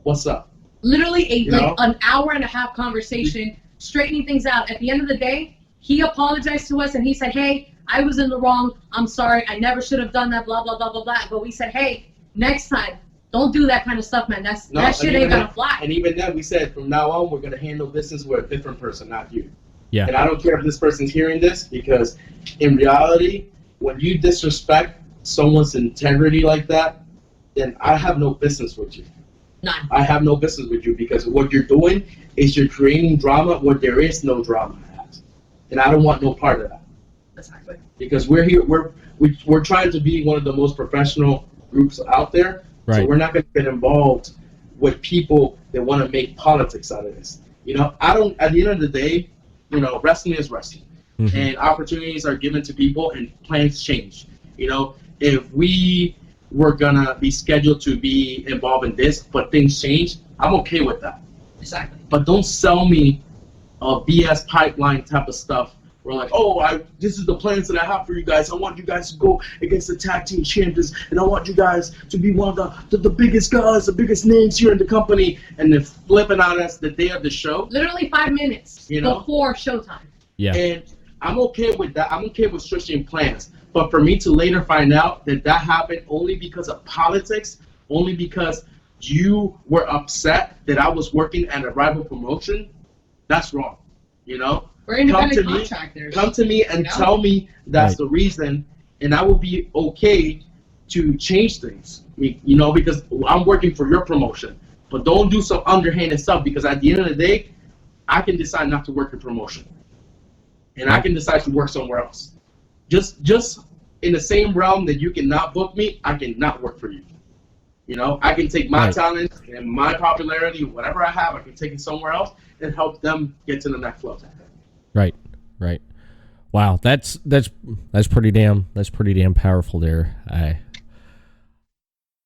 C: What's up?
D: Literally an hour and a half conversation, straightening things out. At the end of the day, he apologized to us and he said, hey, I was in the wrong. I'm sorry. I never should have done that, blah, blah, blah, blah, blah. But we said, hey, next time, don't do that kind of stuff, man. That shit ain't gonna fly.
C: And even then, we said, from now on, we're going to handle business with a different person, not you.
B: Yeah.
C: And I don't care if this person's hearing this, because in reality, when you disrespect someone's integrity like that, then I have no business with you.
D: None.
C: I have no business with you, because what you're doing is you're creating drama where there is no drama at. And I don't want no part of that.
D: Exactly.
C: Because we're here, we're trying to be one of the most professional groups out there.
B: Right.
C: So we're not going to get involved with people that want to make politics out of this. I don't, at the end of the day, wrestling is wrestling.
B: Mm-hmm.
C: And opportunities are given to people and plans change. If we were going to be scheduled to be involved in this, but things change, I'm okay with that.
D: Exactly.
C: But don't sell me a BS pipeline type of stuff. We're like, oh, this is the plans that I have for you guys. I want you guys to go against the tag team champions, and I want you guys to be one of the biggest guys, the biggest names here in the company, and then flipping on us the day of the show.
D: Literally 5 minutes before showtime.
B: Yeah.
C: And I'm okay with that. I'm okay with switching plans. But for me to later find out that happened only because of politics, only because you were upset that I was working at a rival promotion, that's wrong.
D: We're independent contractors.
C: Come to me and tell me that's the reason, and I will be okay to change things. Because I'm working for your promotion. But don't do some underhanded stuff, because at the end of the day, I can decide not to work in promotion, and I can decide to work somewhere else. Just in the same realm that you cannot book me, I cannot work for you. I can take my talent and my popularity, whatever I have, I can take it somewhere else and help them get to the next level.
B: Right. Wow, that's pretty damn powerful there.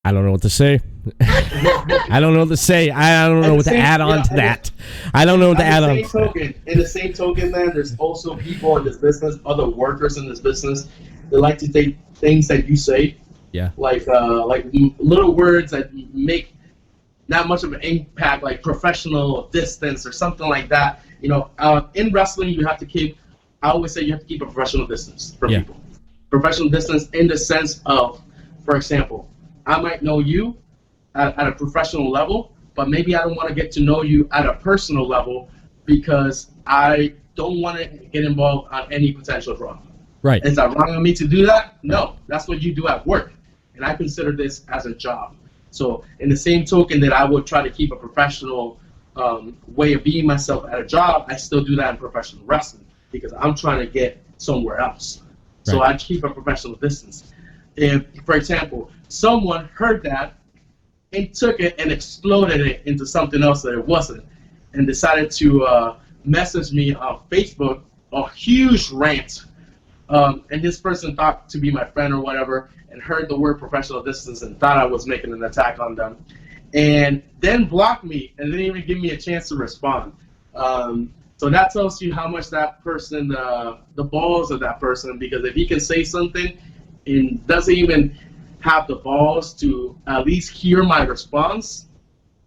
B: I don't know what to say. I don't know what to say. I don't know what to add on to that. I don't know what to add on.
C: In the same token, man, there's also people in this business, other workers in this business, that like to take things that you say, like little words that make not much of an impact, like professional distance or something like that. In wrestling, you have to keep. I always say you have to keep a professional distance from people. Professional distance in the sense of, for example, I might know you at a professional level, but maybe I don't want to get to know you at a personal level because I don't want to get involved on any potential drama.
B: Right.
C: Is that wrong of me to do that? No, that's what you do at work, and I consider this as a job. So in the same token that I would try to keep a professional way of being myself at a job, I still do that in professional wrestling because I'm trying to get somewhere else. So I keep a professional distance. If, for example, someone heard that and took it and exploded it into something else that it wasn't, and decided to message me on Facebook, a huge rant, and this person thought to be my friend or whatever, and heard the word professional distance and thought I was making an attack on them, and then blocked me and didn't even give me a chance to respond. So that tells you how much that person, the balls of that person, because if he can say something and doesn't even have the balls to at least hear my response,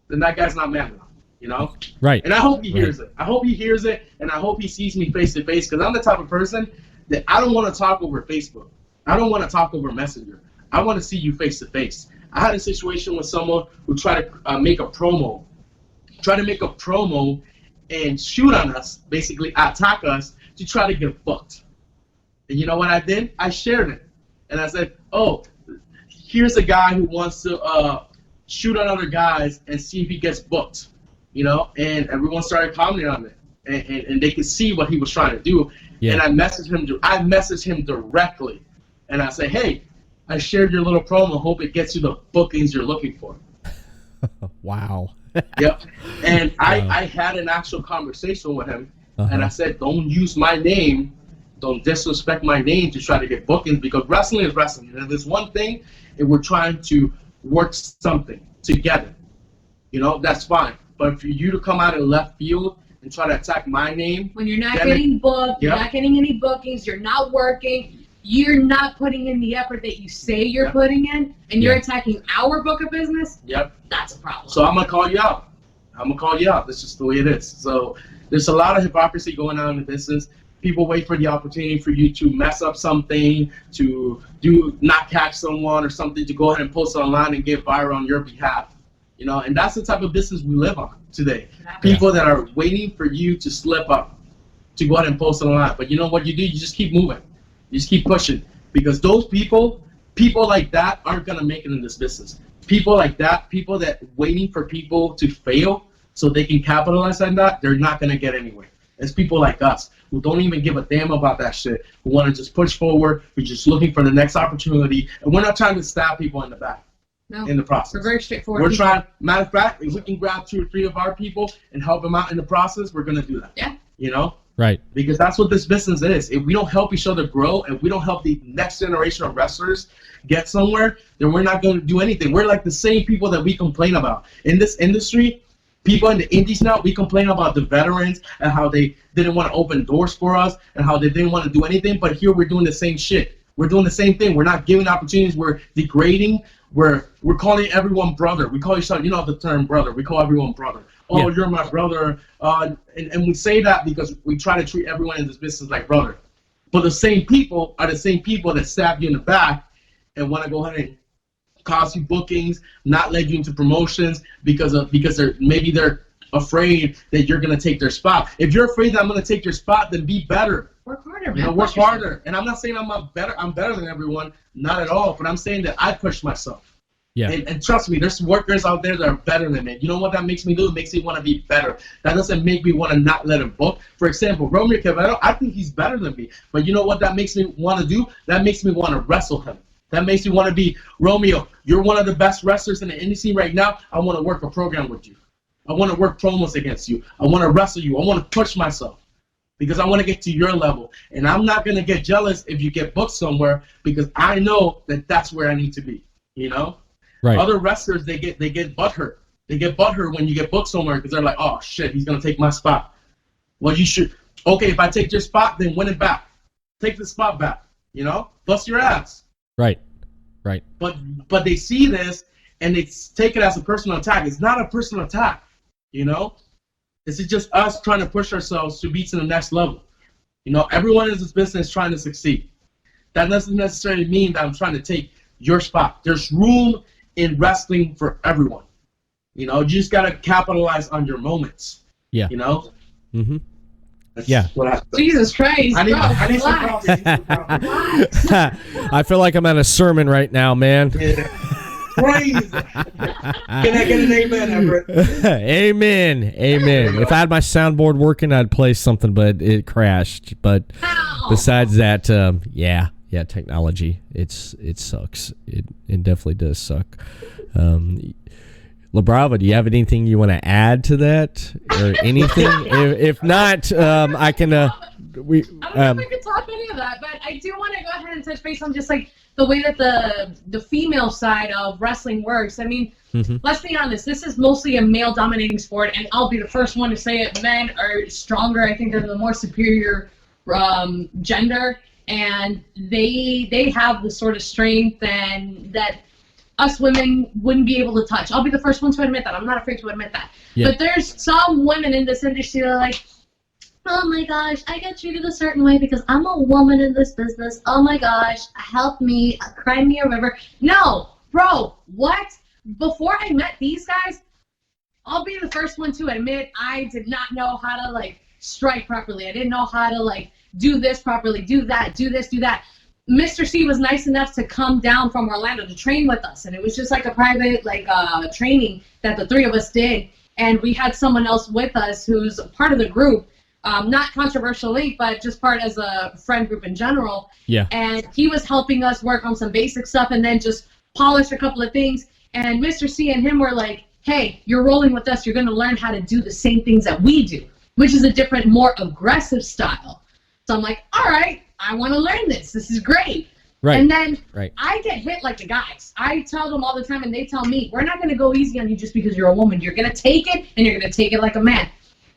C: then that guy's not man enough. you know?
B: Right.
C: And I hope he hears it. I hope he hears it, and I hope he sees me face to face, because I'm the type of person that I don't want to talk over Facebook. I don't want to talk over Messenger. I want to see you face to face. I had a situation with someone who tried to make a promo, and shoot on us, basically attack us to try to get booked. And you know what I did? I shared it. And I said, oh, here's a guy who wants to shoot on other guys and see if he gets booked. You know, and everyone started commenting on it. And they could see what he was trying to do. Yeah. And I messaged him directly. And I said, hey, I shared your little promo. Hope it gets you the bookings you're looking for.
B: Wow.
C: Yep. And I had an actual conversation with him, and I said, don't use my name, don't disrespect my name to try to get bookings, because wrestling is wrestling. And there's one thing, if we're trying to work something together, you know, that's fine. But for you to come out in left field and try to attack my name,
D: when you're not getting booked, you're not getting any bookings, you're not working, you're not putting in the effort that you say you're putting in, and you're attacking our book of business, that's a problem.
C: So I'm going to call you out. That's just the way it is. So there's a lot of hypocrisy going on in the business. People wait for the opportunity for you to mess up something, to not catch someone or something, to go ahead and post it online and get viral on your behalf. You know, and that's the type of business we live on today. People that are waiting for you to slip up, to go ahead and post it online. But you know what you do? You just keep moving. You just keep pushing, because those people like that aren't gonna make it in this business. People like that, people that waiting for people to fail so they can capitalize on that, they're not gonna get anywhere. It's people like us who don't even give a damn about that shit, who want to just push forward, who're just looking for the next opportunity, and we're not trying to stab people in the back. No, in the process.
D: We're very straightforward.
C: We're trying, matter of fact, if we can grab 2 or 3 of our people and help them out in the process, we're gonna do that.
D: Yeah.
C: You know?
B: Right.
C: Because that's what this business is. If we don't help each other grow, and we don't help the next generation of wrestlers get somewhere, then we're not going to do anything. We're like the same people that we complain about. In this industry, people in the indies now, we complain about the veterans and how they didn't want to open doors for us and how they didn't want to do anything. But here we're doing the same shit. We're doing the same thing. We're not giving opportunities. We're degrading. We're calling everyone brother. We call each other, you know the term brother. We call everyone brother. Oh, you're my brother. And we say that because we try to treat everyone in this business like brother. But the same people are the same people that stab you in the back and want to go ahead and cause you bookings, not let you into promotions because they're afraid that you're gonna take their spot. If you're afraid that I'm gonna take your spot, then be better.
D: Work harder, man.
C: You know, work harder. And I'm not saying I'm better than everyone, not at all. But I'm saying that I push myself. Yeah. And trust me, there's workers out there that are better than me. You know what that makes me do? It makes me want to be better. That doesn't make me want to not let him book. For example, Romeo Quevedo, I think he's better than me. But you know what that makes me want to do? That makes me want to wrestle him. That makes me want to be, Romeo, you're one of the best wrestlers in the industry right now. I want to work a program with you. I want to work promos against you. I want to wrestle you. I want to push myself because I want to get to your level. And I'm not going to get jealous if you get booked somewhere because I know that that's where I need to be, you know? Right. Other wrestlers, they get butthurt. They get butthurt when you get booked somewhere because they're like, oh, shit, he's going to take my spot. Well, you should. Okay, if I take your spot, then win it back. Take the spot back, you know? Bust your ass.
B: Right.
C: But they see this, and they take it as a personal attack. It's not a personal attack, you know? This is just us trying to push ourselves to be to the next level. You know, everyone in this business is trying to succeed. That doesn't necessarily mean that I'm trying to take your spot. There's room in wrestling for everyone. You know, you just got to capitalize on your moments. Yeah. You know? Mm-hmm.
D: Jesus Christ. I need some
B: coffee. I feel like I'm at a sermon right now, man.
C: Yeah. Crazy. Can I get an amen, Everett?
B: Amen. If I had my soundboard working, I'd play something, but it crashed. But besides that, technology. It sucks. It definitely does suck. Labrava, do you have anything you want to add to that or anything? if not, I can.
D: I don't know if we could talk any of that, but I do want to go ahead and touch base on just like the way that the female side of wrestling works. I mean, let's be honest. This is mostly a male-dominating sport, and I'll be the first one to say it. Men are stronger. I think they're the more superior gender, and they have the sort of strength and that us women wouldn't be able to touch. I'll be the first one to admit that. I'm not afraid to admit that.
B: Yeah.
D: But there's some women in this industry that are like, oh my gosh, I get treated a certain way because I'm a woman in this business. Oh my gosh, help me, cry me a river. No, bro, what? Before I met these guys, I'll be the first one to admit I did not know how to, like, strike properly. I didn't know how to, like, do this properly, do that, do this, do that. Mr. C was nice enough to come down from Orlando to train with us, and it was just like a private, like, training that the three of us did, and we had someone else with us who's part of the group, not controversial link, but just part as a friend group in general.
B: Yeah.
D: And he was helping us work on some basic stuff and then just polish a couple of things. And Mr. C and him were like, hey, you're rolling with us. You're going to learn how to do the same things that we do, which is a different, more aggressive style. So I'm like, all right, I want to learn this. This is great.
B: Right.
D: And then
B: Right.
D: I get hit like the guys. I tell them all the time, and they tell me, we're not going to go easy on you just because you're a woman. You're going to take it, and you're going to take it like a man.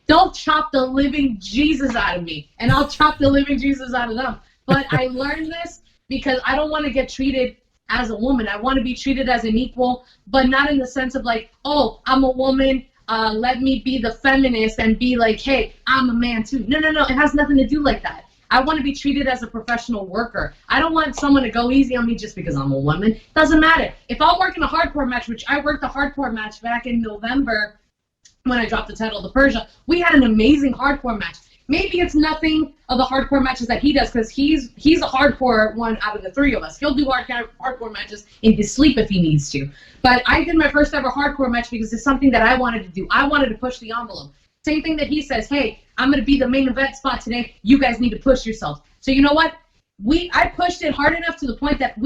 D: They'll chop the living Jesus out of me, and I'll chop the living Jesus out of them. But I learned this because I don't want to get treated as a woman. I want to be treated as an equal, but not in the sense of like, oh, I'm a woman, let me be the feminist and be like, hey, I'm a man too. No, it has nothing to do like that. I want to be treated as a professional worker. I don't want someone to go easy on me just because I'm a woman. Doesn't matter. If I'm working a hardcore match, which I worked a hardcore match back in November when I dropped the title to Persia, we had an amazing hardcore match. Maybe it's nothing of the hardcore matches that he does because he's a hardcore one out of the three of us. He'll do hardcore matches in his sleep if he needs to. But I did my first ever hardcore match because it's something that I wanted to do. I wanted to push the envelope. Same thing that he says, hey, I'm going to be the main event spot today. You guys need to push yourselves. So you know what? I pushed it hard enough to the point that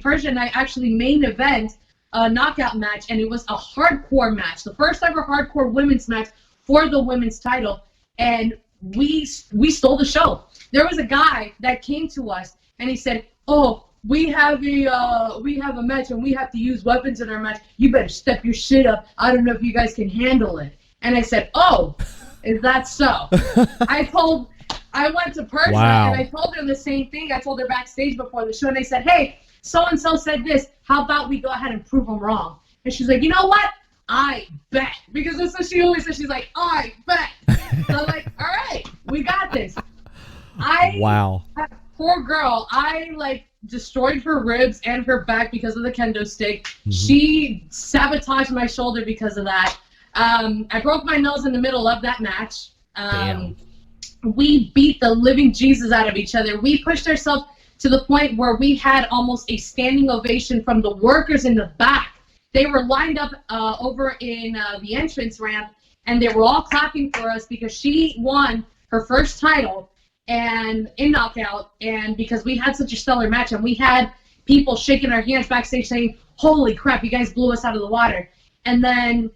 D: Persia and I actually main event a knockout match, and it was a hardcore match, the first ever hardcore women's match for the women's title, and we stole the show. There was a guy that came to us, and he said, oh, we have a match, and we have to use weapons in our match. You better step your shit up. I don't know if you guys can handle it. And I said, oh, is that so? I went to Persia,
B: Wow.
D: and I told her the same thing. I told her backstage before the show, and I said, hey, so-and-so said this. How about we go ahead and prove them wrong? And she's like, you know what? I bet. Because that's what she always says. She's like, I bet. So I'm like, all right, we got this.
B: Wow.
D: That poor girl, I, like, destroyed her ribs and her back because of the kendo stick. Mm-hmm. She sabotaged my shoulder because of that. I broke my nose in the middle of that match.
B: Damn.
D: We beat the living Jesus out of each other. We pushed ourselves to the point where we had almost a standing ovation from the workers in the back. They were lined up over in the entrance ramp, and they were all clapping for us because she won her first title and in knockout, and because we had such a stellar match, and we had people shaking our hands backstage saying, holy crap, you guys blew us out of the water. And then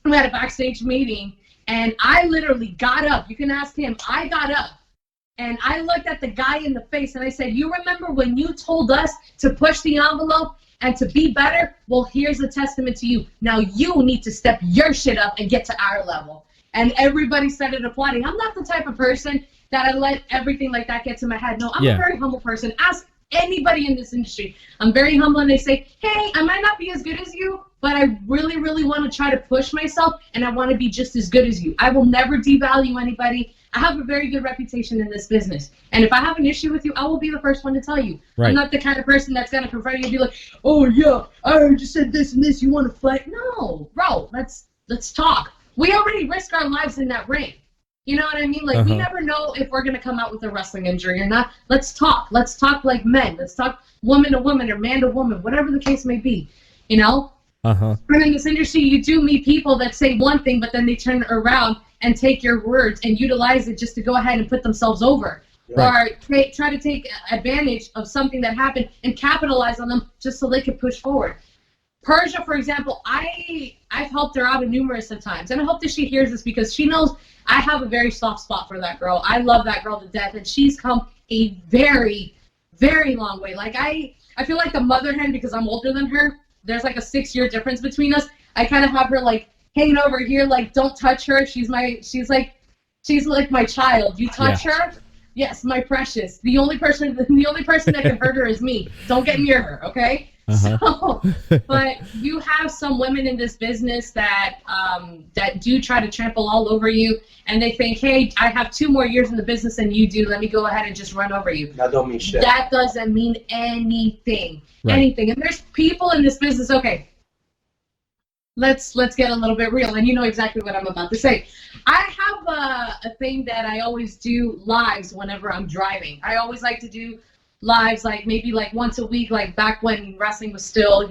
D: we had a backstage meeting, and I literally got up. You can ask him. I got up. And I looked at the guy in the face, and I said, you remember when you told us to push the envelope and to be better? Well, here's a testament to you. Now you need to step your shit up and get to our level. And everybody started applauding. I'm not the type of person that I let everything like that get to my head. No, I'm a very humble person. Ask anybody in this industry. I'm very humble, and they say, hey, I might not be as good as you, but I really, really want to try to push myself, and I want to be just as good as you. I will never devalue anybody. I have a very good reputation in this business. And if I have an issue with you, I will be the first one to tell you. Right. I'm not the kind of person that's going to confront you and be like, oh, yeah, I heard you said this and this. You want to fight? No, bro, let's talk. We already risk our lives in that ring. You know what I mean? Like, we never know if we're going to come out with a wrestling injury or not. Let's talk. Let's talk like men. Let's talk woman to woman or man to woman, whatever the case may be, you know? And in this industry, you do meet people that say one thing, but then they turn around and take your words and utilize it just to go ahead and put themselves over. Right. Or try to take advantage of something that happened and capitalize on them just so they can push forward. Persia, for example, I've helped her out numerous of times, and I hope that she hears this because she knows I have a very soft spot for that girl. I love that girl to death, and she's come a very, very long way. Like, I feel like the mother hen because I'm older than her. There's like a 6-year difference between us. I kind of have her like hanging over here, like, don't touch her. She's like my child. You touch her, Yes, my precious. The only person that can hurt her is me. Don't get near her, okay? So, but you have some women in this business that do try to trample all over you, and they think, hey, I have 2 more years in the business than you do. Let me go ahead and just run over you.
C: That don't mean shit.
D: That doesn't mean anything.
B: Right.
D: Anything. And there's people in this business. Okay, let's get a little bit real, and you know exactly what I'm about to say. I have a thing that I always do lives whenever I'm driving. I always like to do lives maybe once a week, like back when wrestling was still,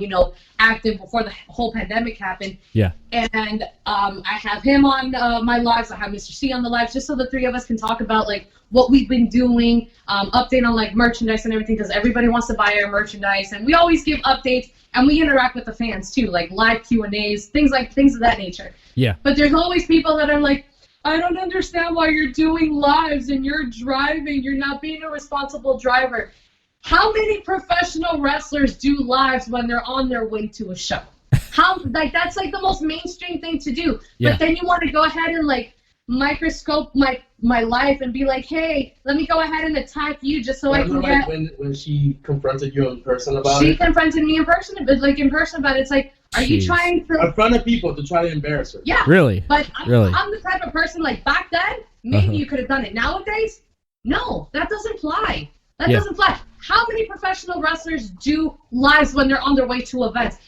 D: active before the whole pandemic happened.
B: Yeah.
D: And I have him on my lives. I have Mr. C on the lives, just so the 3 of us can talk about what we've been doing, update on merchandise and everything, because everybody wants to buy our merchandise, and we always give updates, and we interact with the fans too, like live Q&As, things of that nature.
B: Yeah.
D: But there's always people that are like, I don't understand why you're doing lives and you're driving. You're not being a responsible driver. How many professional wrestlers do lives when they're on their way to a show? That's the most mainstream thing to do.
B: Yeah.
D: But then you want to go ahead and microscope my life and be like, hey, let me go ahead and attack you just so I can get.
C: When she confronted you in person about it.
D: She confronted me in person, but about it, it's like, are you trying to
C: in front of people to try to embarrass her?
D: Yeah.
B: Really?
D: But
B: Really?
D: I'm the type of person back then, maybe you could have done it. Nowadays, no, that doesn't fly. That doesn't fly. How many professional wrestlers do lives when they're on their way to events?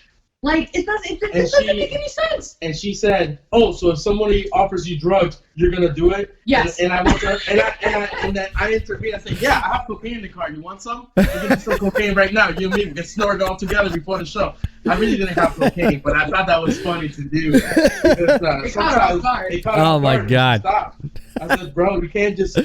D: It doesn't make any sense.
C: And she said, "Oh, so if somebody offers you drugs, you're gonna do it?"
D: Yes.
C: And I went to her, and then I intervened. I said, "Yeah, I have cocaine in the car. You want some? We're gonna some cocaine right now. You and me, we can snort it all together before the show." I really didn't have cocaine, but I thought that was funny to do. Because, sometimes they caught
B: Oh my God!
C: Stop. I said, "Bro, you can't just.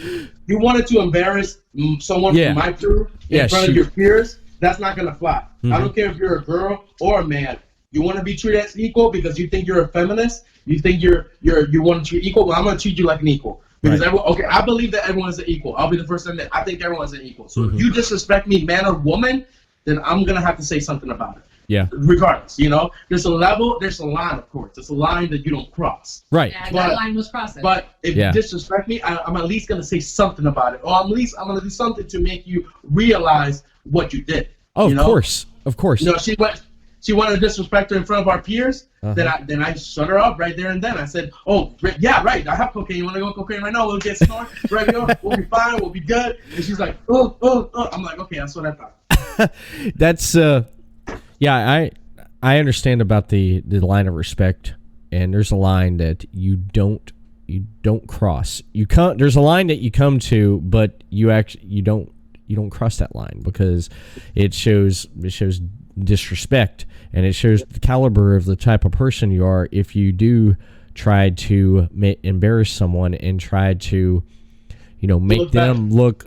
C: You wanted to embarrass someone from my crew in front of your peers. That's not gonna fly. I don't care if you're a girl or a man. You want to be treated as equal because you think you're a feminist. You think you want to treat equal. Well, I'm gonna treat you like an equal because I believe that everyone's an equal. I'll be the first to admit I think everyone's an equal. So if you disrespect me, man or woman, then I'm gonna have to say something about it.
B: Yeah.
C: Regardless, there's a level, there's a line, of course. There's a line that you don't cross.
B: Right.
D: Yeah, that line was crossed.
C: But if you disrespect me, I'm at least gonna say something about it, or at least I'm gonna do something to make you realize what you did.
B: Oh, of course.
C: She wanted to disrespect her in front of our peers. Then I shut her up right there and then. I said, "Oh, yeah, right. I have cocaine. You want to go cocaine right now? We'll get started. Right, we'll be fine. We'll be good." And she's like, "Oh." I'm like, "Okay, that's what I thought."
B: That's I understand about the line of respect, and there's a line that you don't cross. There's a line that you come to, but you don't cross that line because it shows disrespect, and it shows the caliber of the type of person you are if you do try to embarrass someone and try to make them look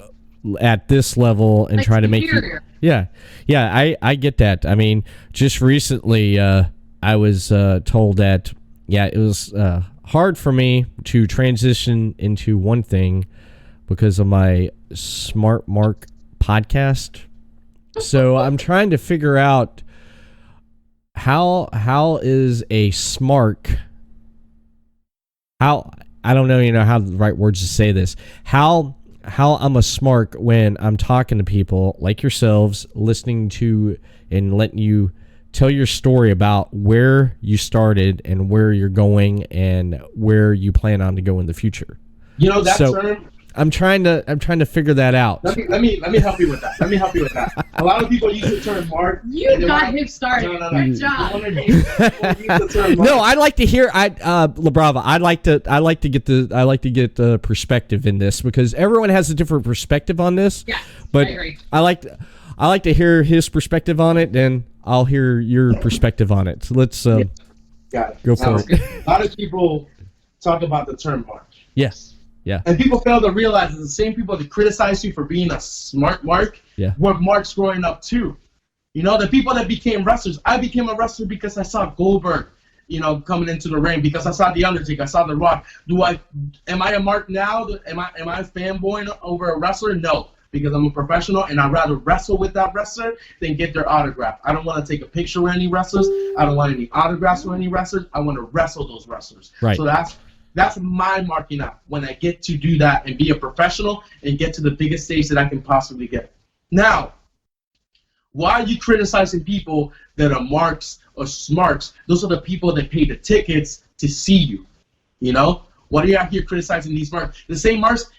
B: at this level and try to make you I get that. I mean, just recently I was told that it was hard for me to transition into one thing because of my Smart Mark podcast. So I'm trying to figure out how is a smark. How I don't know, how the right words to say this. How I'm a smark when I'm talking to people like yourselves, listening to and letting you tell your story about where you started and where you're going and where you plan on to go in the future.
C: That term.
B: I'm trying to figure that out.
C: Let me help you with that. A lot of people use the term mark.
D: You got him started.
C: No.
D: Good job.
B: No, I'd like to hear. Labrava. I like to get the perspective in this because everyone has a different perspective on this.
D: Yeah,
B: but
D: I agree.
B: I like to hear his perspective on it, and I'll hear your perspective on it. So let's
C: got it.
B: Go for it.
C: A lot of people talk about the term mark.
B: Yes. Yeah.
C: And people fail to realize that the same people that criticize you for being a smart mark were marks growing up too. The people that became wrestlers. I became a wrestler because I saw Goldberg, coming into the ring, because I saw The Undertaker, I saw The Rock. Am I a mark now? Am I a fanboy over a wrestler? No, because I'm a professional and I'd rather wrestle with that wrestler than get their autograph. I don't want to take a picture with any wrestlers. I don't want any autographs with any wrestlers. I want to wrestle those wrestlers.
B: Right.
C: So That's my marking out, when I get to do that and be a professional and get to the biggest stage that I can possibly get. Now, why are you criticizing people that are marks or smarts? Those are the people that pay the tickets to see you. You know? Why are you out here criticizing these marks? The same marks.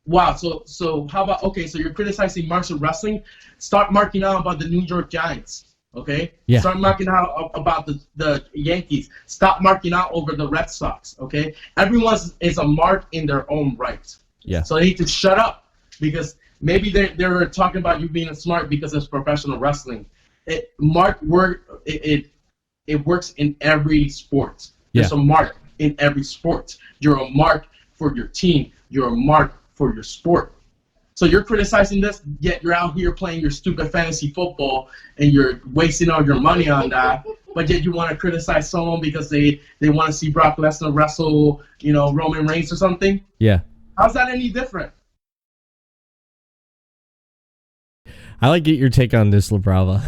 C: Wow. So how about, okay, so you're criticizing marks of wrestling. Start marking out about the New York Giants. Okay?
B: Yeah.
C: Start marking out about the Yankees. Stop marking out over the Red Sox. Okay? Everyone is a mark in their own right.
B: Yeah.
C: So they need to shut up, because maybe they're talking about you being smart because it's professional wrestling. It works in every sport. There's a mark in every sport. You're a mark for your team. You're a mark for your sport. So you're criticizing this, yet you're out here playing your stupid fantasy football and you're wasting all your money on that. But yet you want to criticize someone because they want to see Brock Lesnar wrestle, Roman Reigns or something.
B: Yeah.
C: How's that any different?
B: I like to get your take on this, Labrava.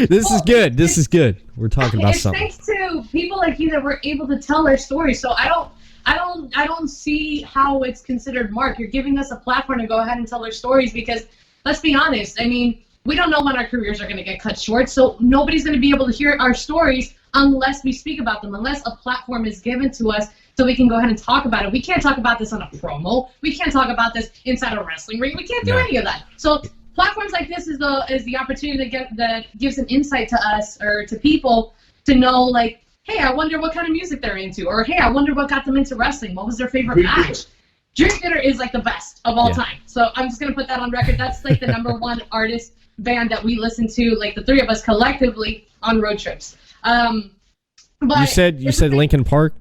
B: This is good. This is good. We're talking about something.
D: It's thanks to people like you that were able to tell their story. So I don't see how it's considered mark. You're giving us a platform to go ahead and tell our stories, because let's be honest. I mean, we don't know when our careers are going to get cut short, so nobody's going to be able to hear our stories unless we speak about them, unless a platform is given to us so we can go ahead and talk about it. We can't talk about this on a promo. We can't talk about this inside a wrestling ring. We can't do any of that. So platforms like this is the opportunity that gives an insight to us, or to people, to know, like, hey, I wonder what kind of music they're into, or hey, I wonder what got them into wrestling. What was their favorite match? Dream Theater is like the best of all time. So I'm just gonna put that on record. That's like the #1 artist band that we listen to, like the three of us collectively on road trips. But
B: you said Linkin Park?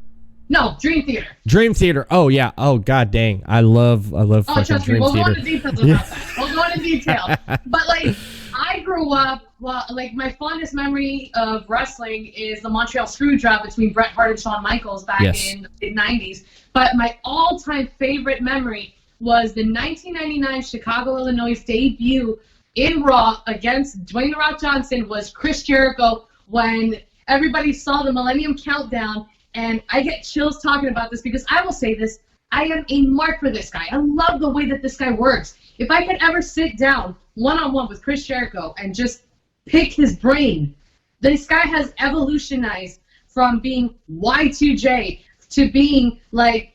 D: No, Dream Theater.
B: Dream Theater. Oh yeah. Oh god dang. I love fucking
D: trust
B: Dream
D: me, we'll
B: Theater.
D: go into details about that. We'll go into detail. But like, I grew up, like my fondest memory of wrestling is the Montreal Screwjob between Bret Hart and Shawn Michaels back in the 90s. But my all-time favorite memory was the 1999 Chicago, Illinois debut in Raw against Dwayne "The Rock" Johnson, was Chris Jericho, when everybody saw the Millennium Countdown. And I get chills talking about this, because I will say this, I am a mark for this guy. I love the way that this guy works. If I could ever sit down one-on-one with Chris Jericho and just pick his brain, this guy has evolutionized from being Y2J to being like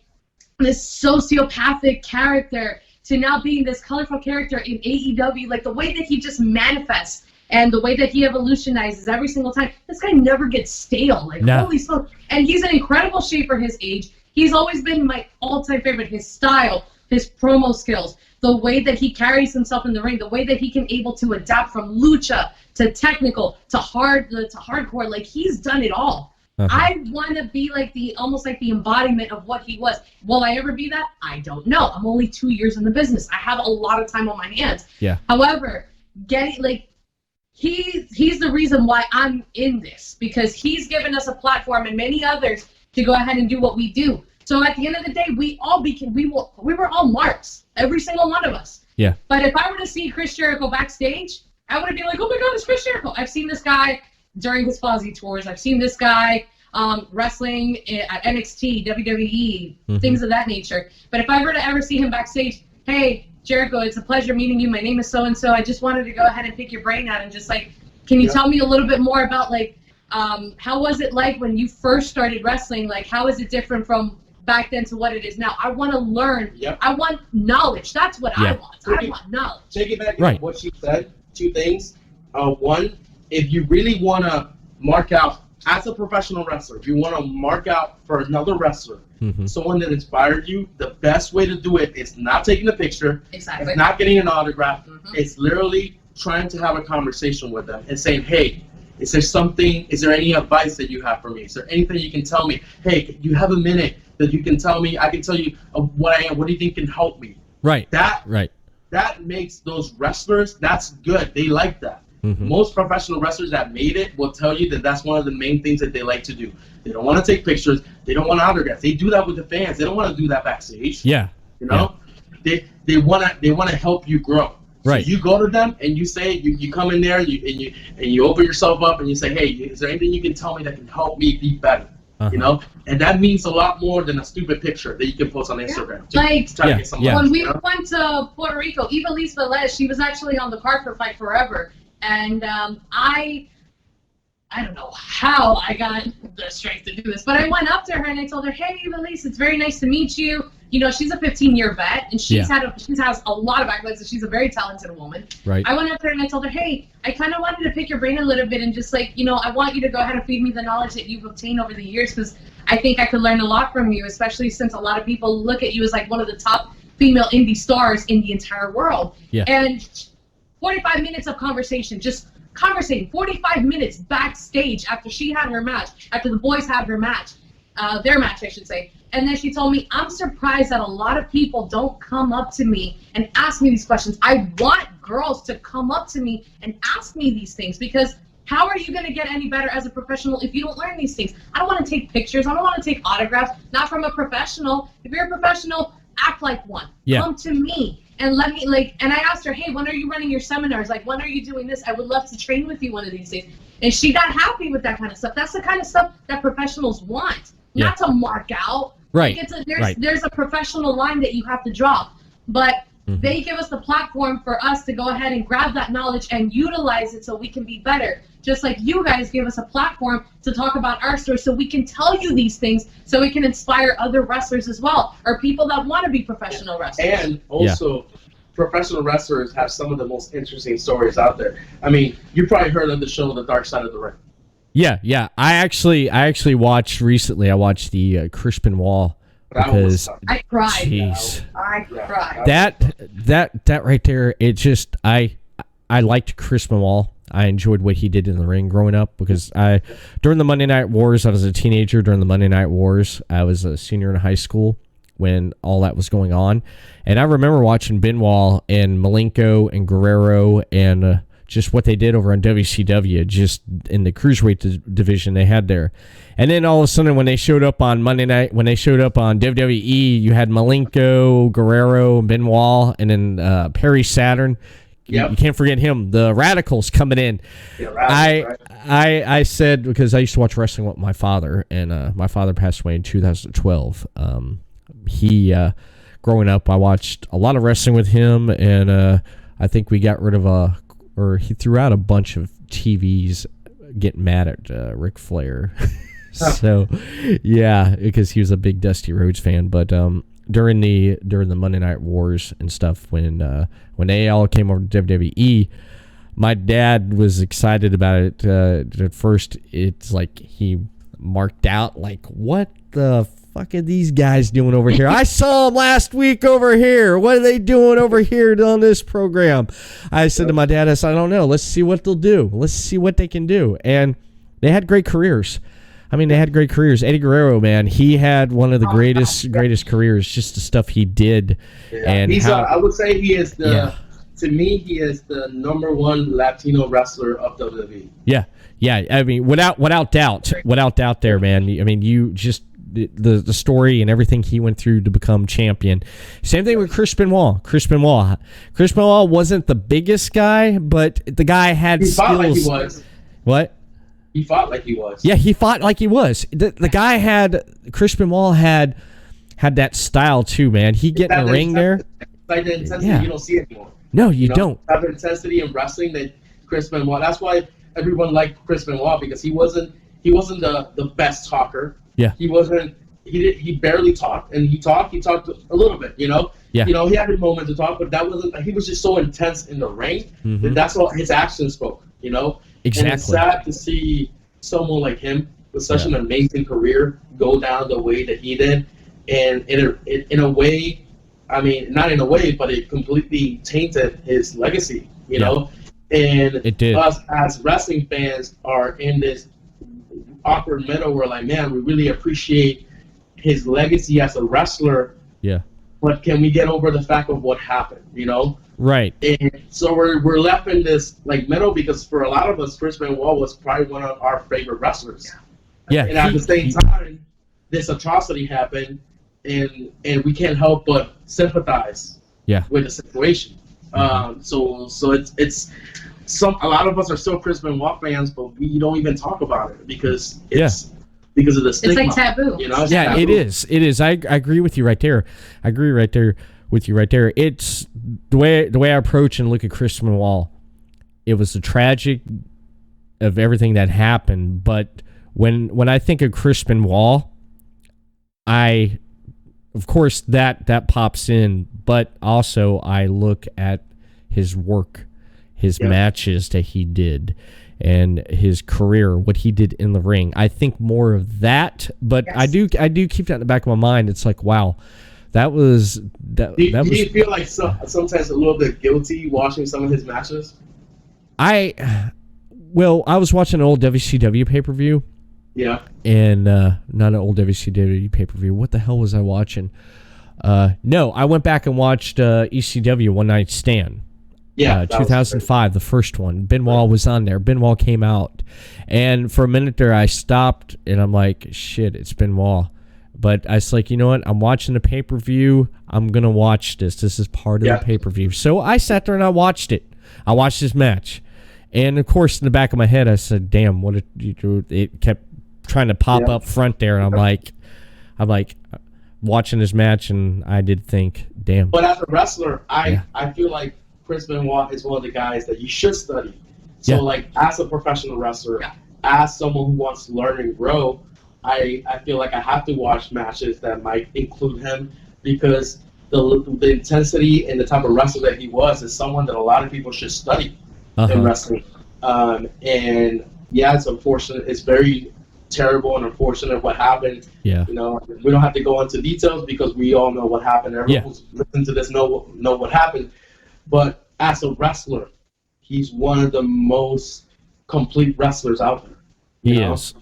D: this sociopathic character to now being this colorful character in AEW. Like the way that he just manifests and the way that he evolutionizes every single time. This guy never gets stale. Like, holy smoke. And he's in incredible shape for his age. He's always been my all-time favorite. His style, his promo skills, the way that he carries himself in the ring, the way that he can able to adapt from lucha to technical to hardcore. Like, he's done it all. I want to be like almost like the embodiment of what he was. Will I ever be that? I don't know. I'm only 2 years in the business. I have a lot of time on my hands.
B: Yeah.
D: However, he's the reason why I'm in this, because he's given us a platform and many others to go ahead and do what we do. So at the end of the day, we were all marks, every single one of us.
B: Yeah.
D: But if I were to see Chris Jericho backstage, I would be like, oh my God, it's Chris Jericho. I've seen this guy during his Fozzy tours. I've seen this guy wrestling at NXT, WWE, things of that nature. But if I were to ever see him backstage, hey, Jericho, it's a pleasure meeting you. My name is so-and-so. I just wanted to go ahead and pick your brain out and just like, can you tell me a little bit more about like, how was it like when you first started wrestling? Like, how is it different from back then to what it is now? I want to learn.
C: Yep.
D: I want knowledge. That's what I want. I want knowledge.
C: Take it back to what she said. Two things. One, if you really want to mark out as a professional wrestler, if you want to mark out for another wrestler, someone that inspired you, the best way to do it is not taking a picture.
D: Exactly.
C: It's not getting an autograph. It's literally trying to have a conversation with them and saying, hey, is there any advice that you have for me? Is there anything you can tell me? Hey, you have a minute that you can tell me? I can tell you what I am. What do you think can help me?
B: Right.
C: That makes those wrestlers, that's good. They like that. Most professional wrestlers that made it will tell you that that's one of the main things that they like to do. They don't want to take pictures. They don't want autographs. They do that with the fans. They don't want to do that backstage.
B: Yeah.
C: You know, they want to help you grow.
B: Right.
C: So you go to them and you say you come in there and you open yourself up and you say, hey, is there anything you can tell me that can help me be better? you know, and that means a lot more than a stupid picture that you can post on Instagram.
D: When we went to Puerto Rico, Ivelisse Velez, she was actually on the card for Fight Forever, and I don't know how I got the strength to do this, but I went up to her and I told her, "Hey, Ivelisse, it's very nice to meet you. You know, she's a 15-year vet, and she has a lot of accolades, and she's a very talented woman."
B: Right.
D: I went up to her and I told her, "Hey, I kind of wanted to pick your brain a little bit and just like, you know, I want you to go ahead and feed me the knowledge that you've obtained over the years, because I think I could learn a lot from you, especially since a lot of people look at you as like one of the top female indie stars in the entire world."
B: Yeah.
D: And 45 minutes of conversation, just conversating, 45 minutes backstage after she had her match, after the boys had their match, I should say. And then she told me, "I'm surprised that a lot of people don't come up to me and ask me these questions. I want girls to come up to me and ask me these things, because how are you going to get any better as a professional if you don't learn these things? I don't want to take pictures. I don't want to take autographs, not from a professional. If you're a professional, act like one.
B: Yeah.
D: Come to me. And let me, like," and I asked her, "Hey, when are you running your seminars? Like, when are you doing this? I would love to train with you one of these days." And she got happy with that kind of stuff. That's the kind of stuff that professionals want, not to mark out.
B: Right.
D: Like there's a professional line that you have to draw. But they give us the platform for us to go ahead and grab that knowledge and utilize it so we can be better. Just like you guys give us a platform to talk about our story so we can tell you these things so we can inspire other wrestlers as well, or people that want to be professional wrestlers.
C: And also, professional wrestlers have some of the most interesting stories out there. I mean, you probably heard of the show The Dark Side of the Ring.
B: Yeah. I actually watched recently. I watched the Chris Benoit because
D: I cried.
B: Jeez.
D: I cried.
B: That right there. It just I liked Chris Benoit. I enjoyed what he did in the ring growing up, because during the Monday Night Wars, I was a teenager during the Monday Night Wars. I was a senior in high school when all that was going on. And I remember watching Benoit and Malenko and Guerrero and just what they did over on WCW, just in the cruiserweight division they had there. And then all of a sudden when they showed up on Monday night, when they showed up on WWE, you had Malenko, Guerrero, Benoit, and then Perry Saturn. You can't forget him. The Radicals coming in. Yeah, I said, because I used to watch wrestling with my father, and my father passed away in 2012. Growing up, I watched a lot of wrestling with him, and I think we got rid of he threw out a bunch of TVs getting mad at Ric Flair. So, yeah, because he was a big Dusty Rhodes fan. But during the Monday Night Wars and stuff, when they all came over to WWE, my dad was excited about it. At first, it's like he marked out, like, what the fuck are these guys doing over here? I saw them last week over here. What are they doing over here on this program? I said to my dad, I don't know. Let's see what they'll do. Let's see what they can do. And they had great careers. I mean, they had great careers. Eddie Guerrero, man, he had one of the greatest careers, just the stuff he did. Yeah. And
C: I would say he is to me, he is the #1 Latino wrestler of WWE.
B: Yeah. I mean, without doubt there, man. I mean, you just, the story and everything he went through to become champion. Same thing with Chris Benoit. Chris Benoit wasn't the biggest guy, but the guy had skills.
C: Fought like he was.
B: What?
C: He fought like he was.
B: Yeah, he fought like he was. The guy Chris Benoit had that style too, man. He'd get in the ring there.
C: Like the intensity you don't see anymore.
B: No, you don't.
C: Have the intensity in wrestling that Chris Benoit. That's why everyone liked Chris Benoit, because he wasn't the best talker. Yeah. He barely talked, and he talked a little bit, you know. Yeah. You know, he had a moment to talk, but he was just so intense in the ring that that's what his actions spoke, you know. Exactly. And it's sad to see someone like him with such an amazing career go down the way that he did, and in a way, I mean, not in a way, but it completely tainted his legacy, you know. And
B: it did.
C: Us as wrestling fans are in this awkward middle where, like, man, we really appreciate his legacy as a wrestler. Yeah. But can we get over the fact of what happened, you know?
B: Right.
C: And so we're left in this, like, middle, because for a lot of us, Chris Benoit was probably one of our favorite wrestlers. Yeah. And at the same time, this atrocity happened, and we can't help but sympathize with the situation. So it's a lot of us are still Chris Benoit fans, but we don't even talk about it because because of the
D: It's
C: stigma.
D: like taboo.
C: You know, it's
B: Yeah,
C: taboo.
B: it is. It is. I agree with you right there. I agree right there with you right there. It's the way I approach and look at Chris Benoit. It was the tragic of everything that happened, but when I think of Chris Benoit, of course that pops in, but also I look at his work, his matches that he did, and his career, what he did in the ring. I think more of that, but
D: Yes.
B: I do keep that in the back of my mind. It's like, wow, that was that.
C: Do
B: that was.
C: you feel like sometimes a little bit guilty watching some of his matches?
B: I was watching an old WCW pay-per-view.
C: Yeah.
B: And not an old WCW pay-per-view. What the hell was I watching? No, I went back and watched ECW One Night Stand.
C: Yeah.
B: 2005, the first one. Benoit was on there. Benoit came out. And for a minute there, I stopped, and I'm like, shit, it's Benoit. But I was like, you know what? I'm watching the pay-per-view. I'm going to watch this. This is part of the pay-per-view. So I sat there and I watched it. I watched this match. And, of course, in the back of my head, I said, damn, what did you do? It kept trying to pop up front there, and I'm like watching this match, and I did think, damn.
C: But as a wrestler, I feel like Chris Benoit is one of the guys that you should study. So, like, as a professional wrestler, as someone who wants to learn and grow, I feel like I have to watch matches that might include him, because the intensity and the type of wrestler that he was is someone that a lot of people should study in wrestling. And yeah, it's unfortunate. It's very terrible and unfortunate what happened.
B: Yeah.
C: You know, we don't have to go into details because we all know what happened. Everyone who's listening to this know what happened. But as a wrestler, he's one of the most complete wrestlers out there.
B: He is.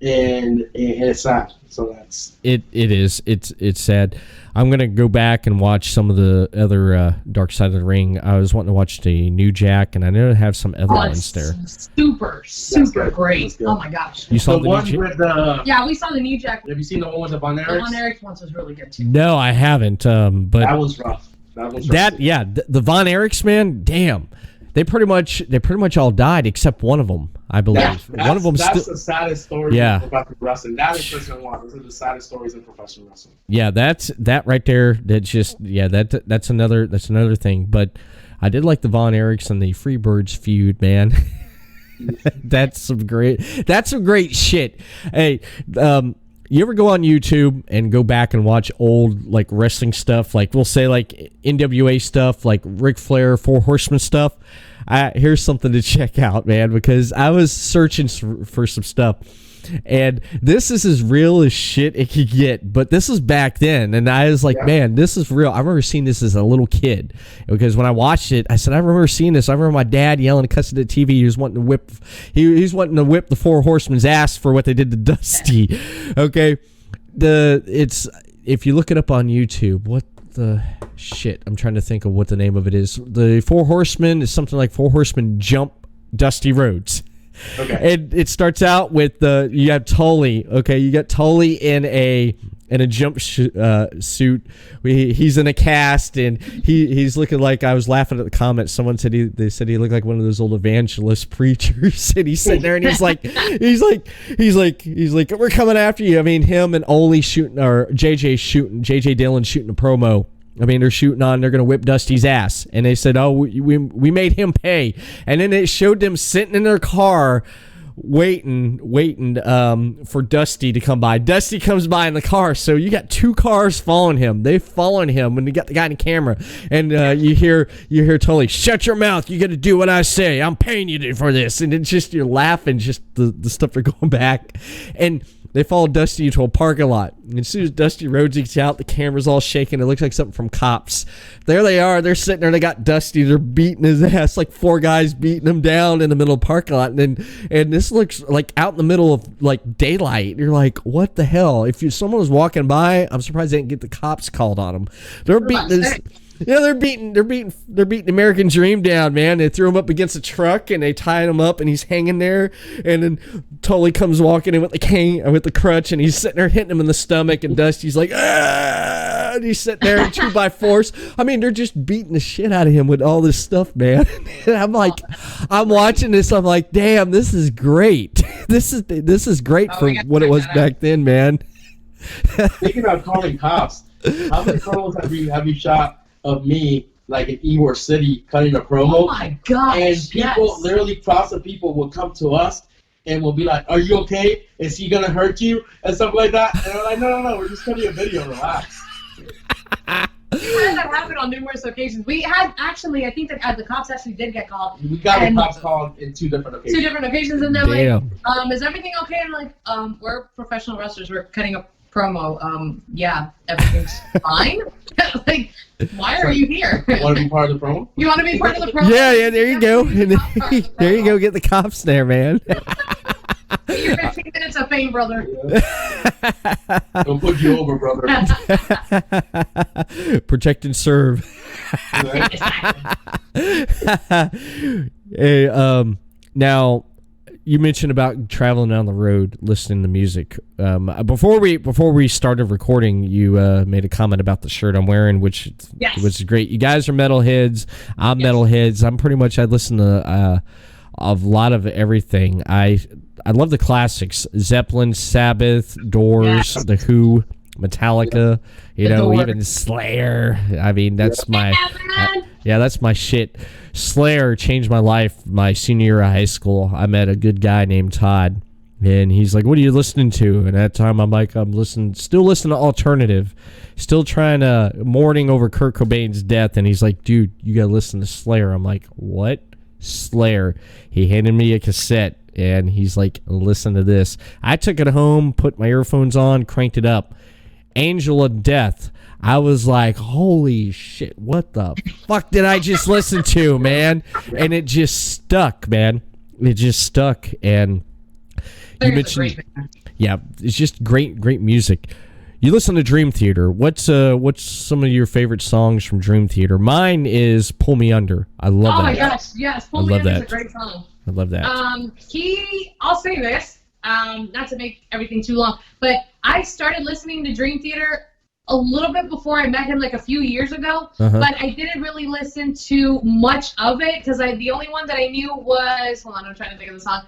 C: And it's sad. So that's
B: it is. It's sad. I'm gonna go back and watch some of the other Dark Side of the Ring. I was wanting to watch the New Jack, and I know they have some other ones there.
D: Super great. Oh my gosh.
B: You saw
C: the
B: the
C: one
B: New Jack?
C: with the.
D: Yeah, we saw the New Jack.
C: Have you seen the one with the Von
D: The
C: Erichs?
D: Von Erich ones was really good too.
B: No, I haven't. But
C: That was rough.
B: The Von Erichs, man, damn. They pretty much all died except one of them, I believe. One of them
C: that's the saddest story
B: Yeah.
C: in professional wrestling. That is Chris Benoit. Those are the saddest stories in professional wrestling.
B: Yeah, that's that right there. That's just that's another thing. But I did like the Von Erichs and the Freebirds feud, man. That's some great shit. Hey, you ever go on YouTube and go back and watch old like wrestling stuff, like we'll say like NWA stuff, like Ric Flair, Four Horsemen stuff? Here's something to check out, man, because I was searching for some stuff, and this is as real as shit it could get. But this is back then, and I was like, man, this is real. I remember seeing this as a little kid, because when I watched it, I said, I remember seeing this. I remember my dad yelling, cussing at TV. He was wanting to whip. He's wanting to whip the Four Horsemen's ass for what they did to Dusty. Okay, if you look it up on YouTube, what the shit? I'm trying to think of what the name of it is. The Four Horsemen is something like Four Horsemen jump Dusty Rhodes. Okay. And it starts out with you have Tully. Okay, you got Tully in a jump suit. He's in a cast, and he's looking like, I was laughing at the comments. Someone said they said he looked like one of those old evangelist preachers, and he's sitting there and he's like, we're coming after you. I mean, him and Ole shooting, or JJ Dillon shooting a promo. I mean, they're going to whip Dusty's ass. And they said, oh, we made him pay. And then it showed them sitting in their car waiting for Dusty to come by. Dusty comes by in the car. So you got two cars following him. They following him when you got the guy in the camera. And you hear Tully, shut your mouth. You got to do what I say. I'm paying you for this. And it's just, you're laughing, just the stuff they're going back. And they follow Dusty into a parking lot. And as soon as Dusty Rhodes gets out, the camera's all shaking. It looks like something from Cops. There they are. They're sitting there. They got Dusty. They're beating his ass, like four guys beating him down in the middle of the parking lot. And this looks like out in the middle of like daylight. You're like, what the hell? If someone was walking by, I'm surprised they didn't get the cops called on them. They're beating this. Yeah, they're beating American Dream down, man. They threw him up against a truck and they tied him up and he's hanging there. And then Tully comes walking in with the cane, with the crutch, and he's sitting there hitting him in the stomach. And Dusty's like, ah! And he's sitting there 2 by 4s. I mean, they're just beating the shit out of him with all this stuff, man. And I'm like, I'm watching this. I'm like, damn, this is great. This is great for what it was back then, man.
C: Speaking of calling cops, how many promos have you shot of me, like in Ybor City, cutting a promo?
D: Oh my gosh!
C: And people, literally, crowds of people will come to us and will be like, "Are you okay? Is he gonna hurt you?" and stuff like that. And we're like, "No, we're just cutting a video. Relax."
D: We had that happen on numerous occasions. We had actually, I think that the cops actually did get called.
C: We got the cops called in 2 different occasions.
D: 2 different occasions, and they're like, "Is everything okay?" And I'm like, "We're professional wrestlers. We're cutting a promo. Yeah, everything's fine." Like, why are you here?
C: Want to be part of the promo?
D: You want to be part of the promo?
B: Yeah, there you go. There you go. Get the cops there, man.
D: Your 15 minutes of fame, brother.
C: Don't put you over, brother.
B: Protect and serve. Hey, now you mentioned about traveling down the road, listening to music. Before we started recording, you made a comment about the shirt I'm wearing, which was great. You guys are metalheads. I'm metalheads. I listen to a lot of everything. I love the classics: Zeppelin, Sabbath, Doors, The Who, Metallica. You know, even Slayer. I mean, that's that's my shit. Slayer changed my life my senior year of high school. I met a good guy named Todd, and he's like, "What are you listening to?" And at that time, I'm like, still listening to alternative, still trying to mourning over Kurt Cobain's death. And he's like, "Dude, you gotta listen to Slayer." I'm like, "What? Slayer?" He handed me a cassette, and he's like, "Listen to this." I took it home, put my earphones on, cranked it up. Angel of Death. I was like, holy shit, what the fuck did I just listen to, man? And it just stuck, man. It just stuck. And you mentioned, it's just great music. You listen to Dream Theater. What's some of your favorite songs from Dream Theater? Mine is Pull Me Under. I love that. Oh my
D: gosh, yes, Pull Me Under is a great song.
B: I love that.
D: I'll say this, not to make everything too long, but I started listening to Dream Theater a little bit before I met him, like a few years ago, but I didn't really listen to much of it because the only one that I knew was, hold on, I'm trying to think of the song,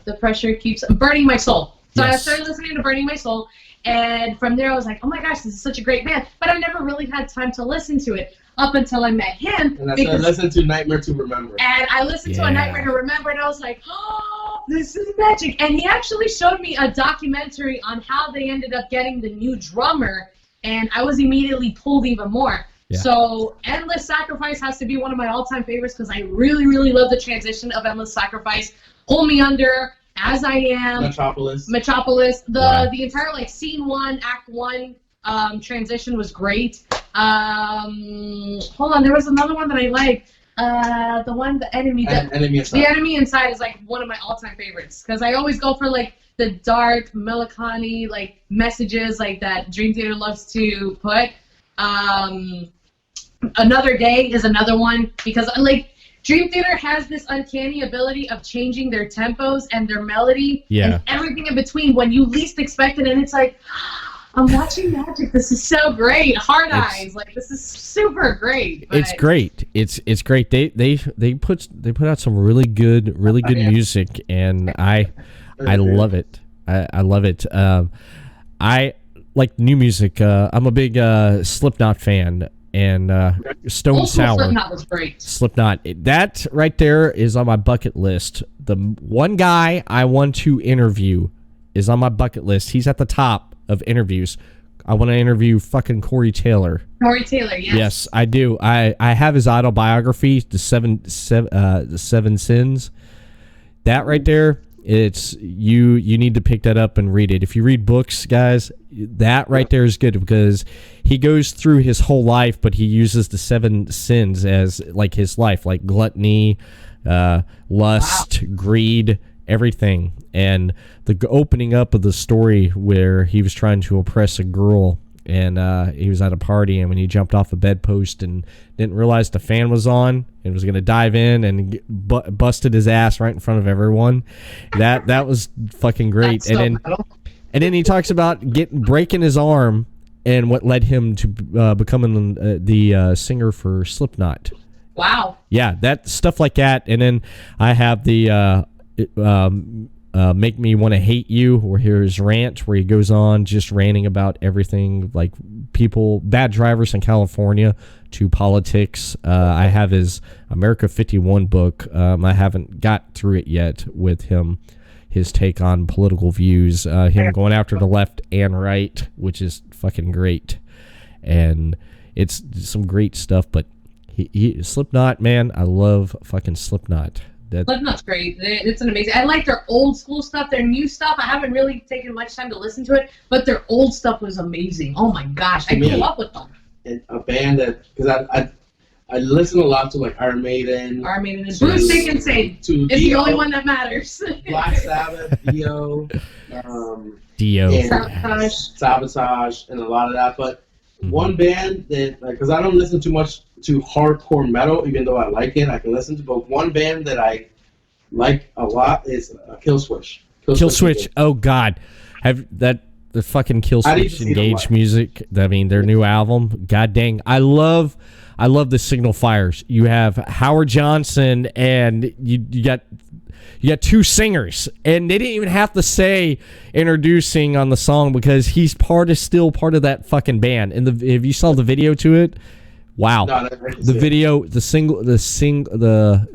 D: The Pressure Keeps Burning My Soul. So I started listening to Burning My Soul, and from there I was like, oh my gosh, this is such a great band, but I never really had time to listen to it up until I met him.
C: And I started listening to Nightmare to Remember.
D: And I listened to A Nightmare to Remember, and I was like, oh, this is magic. And he actually showed me a documentary on how they ended up getting the new drummer, and I was immediately pulled even more. Yeah. So Endless Sacrifice has to be one of my all-time favorites because I really, really love the transition of Endless Sacrifice. Pull Me Under, As I Am,
C: Metropolis.
D: The entire like scene 1, act 1 transition was great. Hold on, there was another one that I liked. The Enemy. The Enemy Inside is like one of my all-time favorites because I always go for like the dark, melancholy like messages like that Dream Theater loves to put. Another Day is another one because like Dream Theater has this uncanny ability of changing their tempos and their melody and everything in between when you least expect it, and it's like, I'm watching magic. This is so great. Hard Eyes, like this is super great. But
B: it's great. It's great. They put out some really good music, and I love it. I love it. I like new music. I'm a big Slipknot fan. And Stone Sour.
D: Slipknot was great.
B: Slipknot. That right there is on my bucket list. The one guy I want to interview is on my bucket list. He's at the top of interviews. I want to interview fucking Corey Taylor.
D: Corey Taylor, yes.
B: Yes, I do. I have his autobiography, The Seven Sins. That right there, it's you need to pick that up and read it. If you read books, guys, that right there is good because he goes through his whole life, but he uses the 7 sins as like his life, like gluttony, lust, greed, everything. And the opening up of the story where he was trying to oppress a girl and he was at a party, and when he jumped off a bedpost and didn't realize the fan was on and was going to dive in and busted his ass right in front of everyone. That was fucking great. And then he talks about breaking his arm and what led him to becoming the singer for Slipknot.
D: Wow.
B: Yeah, that stuff like that. And then I have the Make Me Want to Hate You, or his rant where he goes on just ranting about everything, like bad drivers in California to politics. I have his America 51 book. I haven't got through it yet with him, his take on political views, him going after the left and right, which is fucking great. And it's some great stuff, but Slipknot, man, I love fucking Slipknot.
D: Slipknot's great. It's an amazing. I like their old school stuff. Their new stuff, I haven't really taken much time to listen to it, but their old stuff was amazing. Oh my gosh, I grew up with them.
C: And a band that, because I listen a lot to like Iron Maiden.
D: And Bruce Dickinson. It's the only one that matters.
C: Black Sabbath, Dio. Sabotage, and a lot of that. But one band that, because I don't listen too much to hardcore metal, even though I like it, I can listen to. But one band that I like a lot is Killswitch.
B: Killswitch. Oh God, the fucking Killswitch Engage music. I mean, their new album. God dang, I love the Signal Fires. You have Howard Johnson, and you got two singers, and they didn't even have to say introducing on the song because he's still part of that fucking band. And if you saw the video to it, wow, the video, the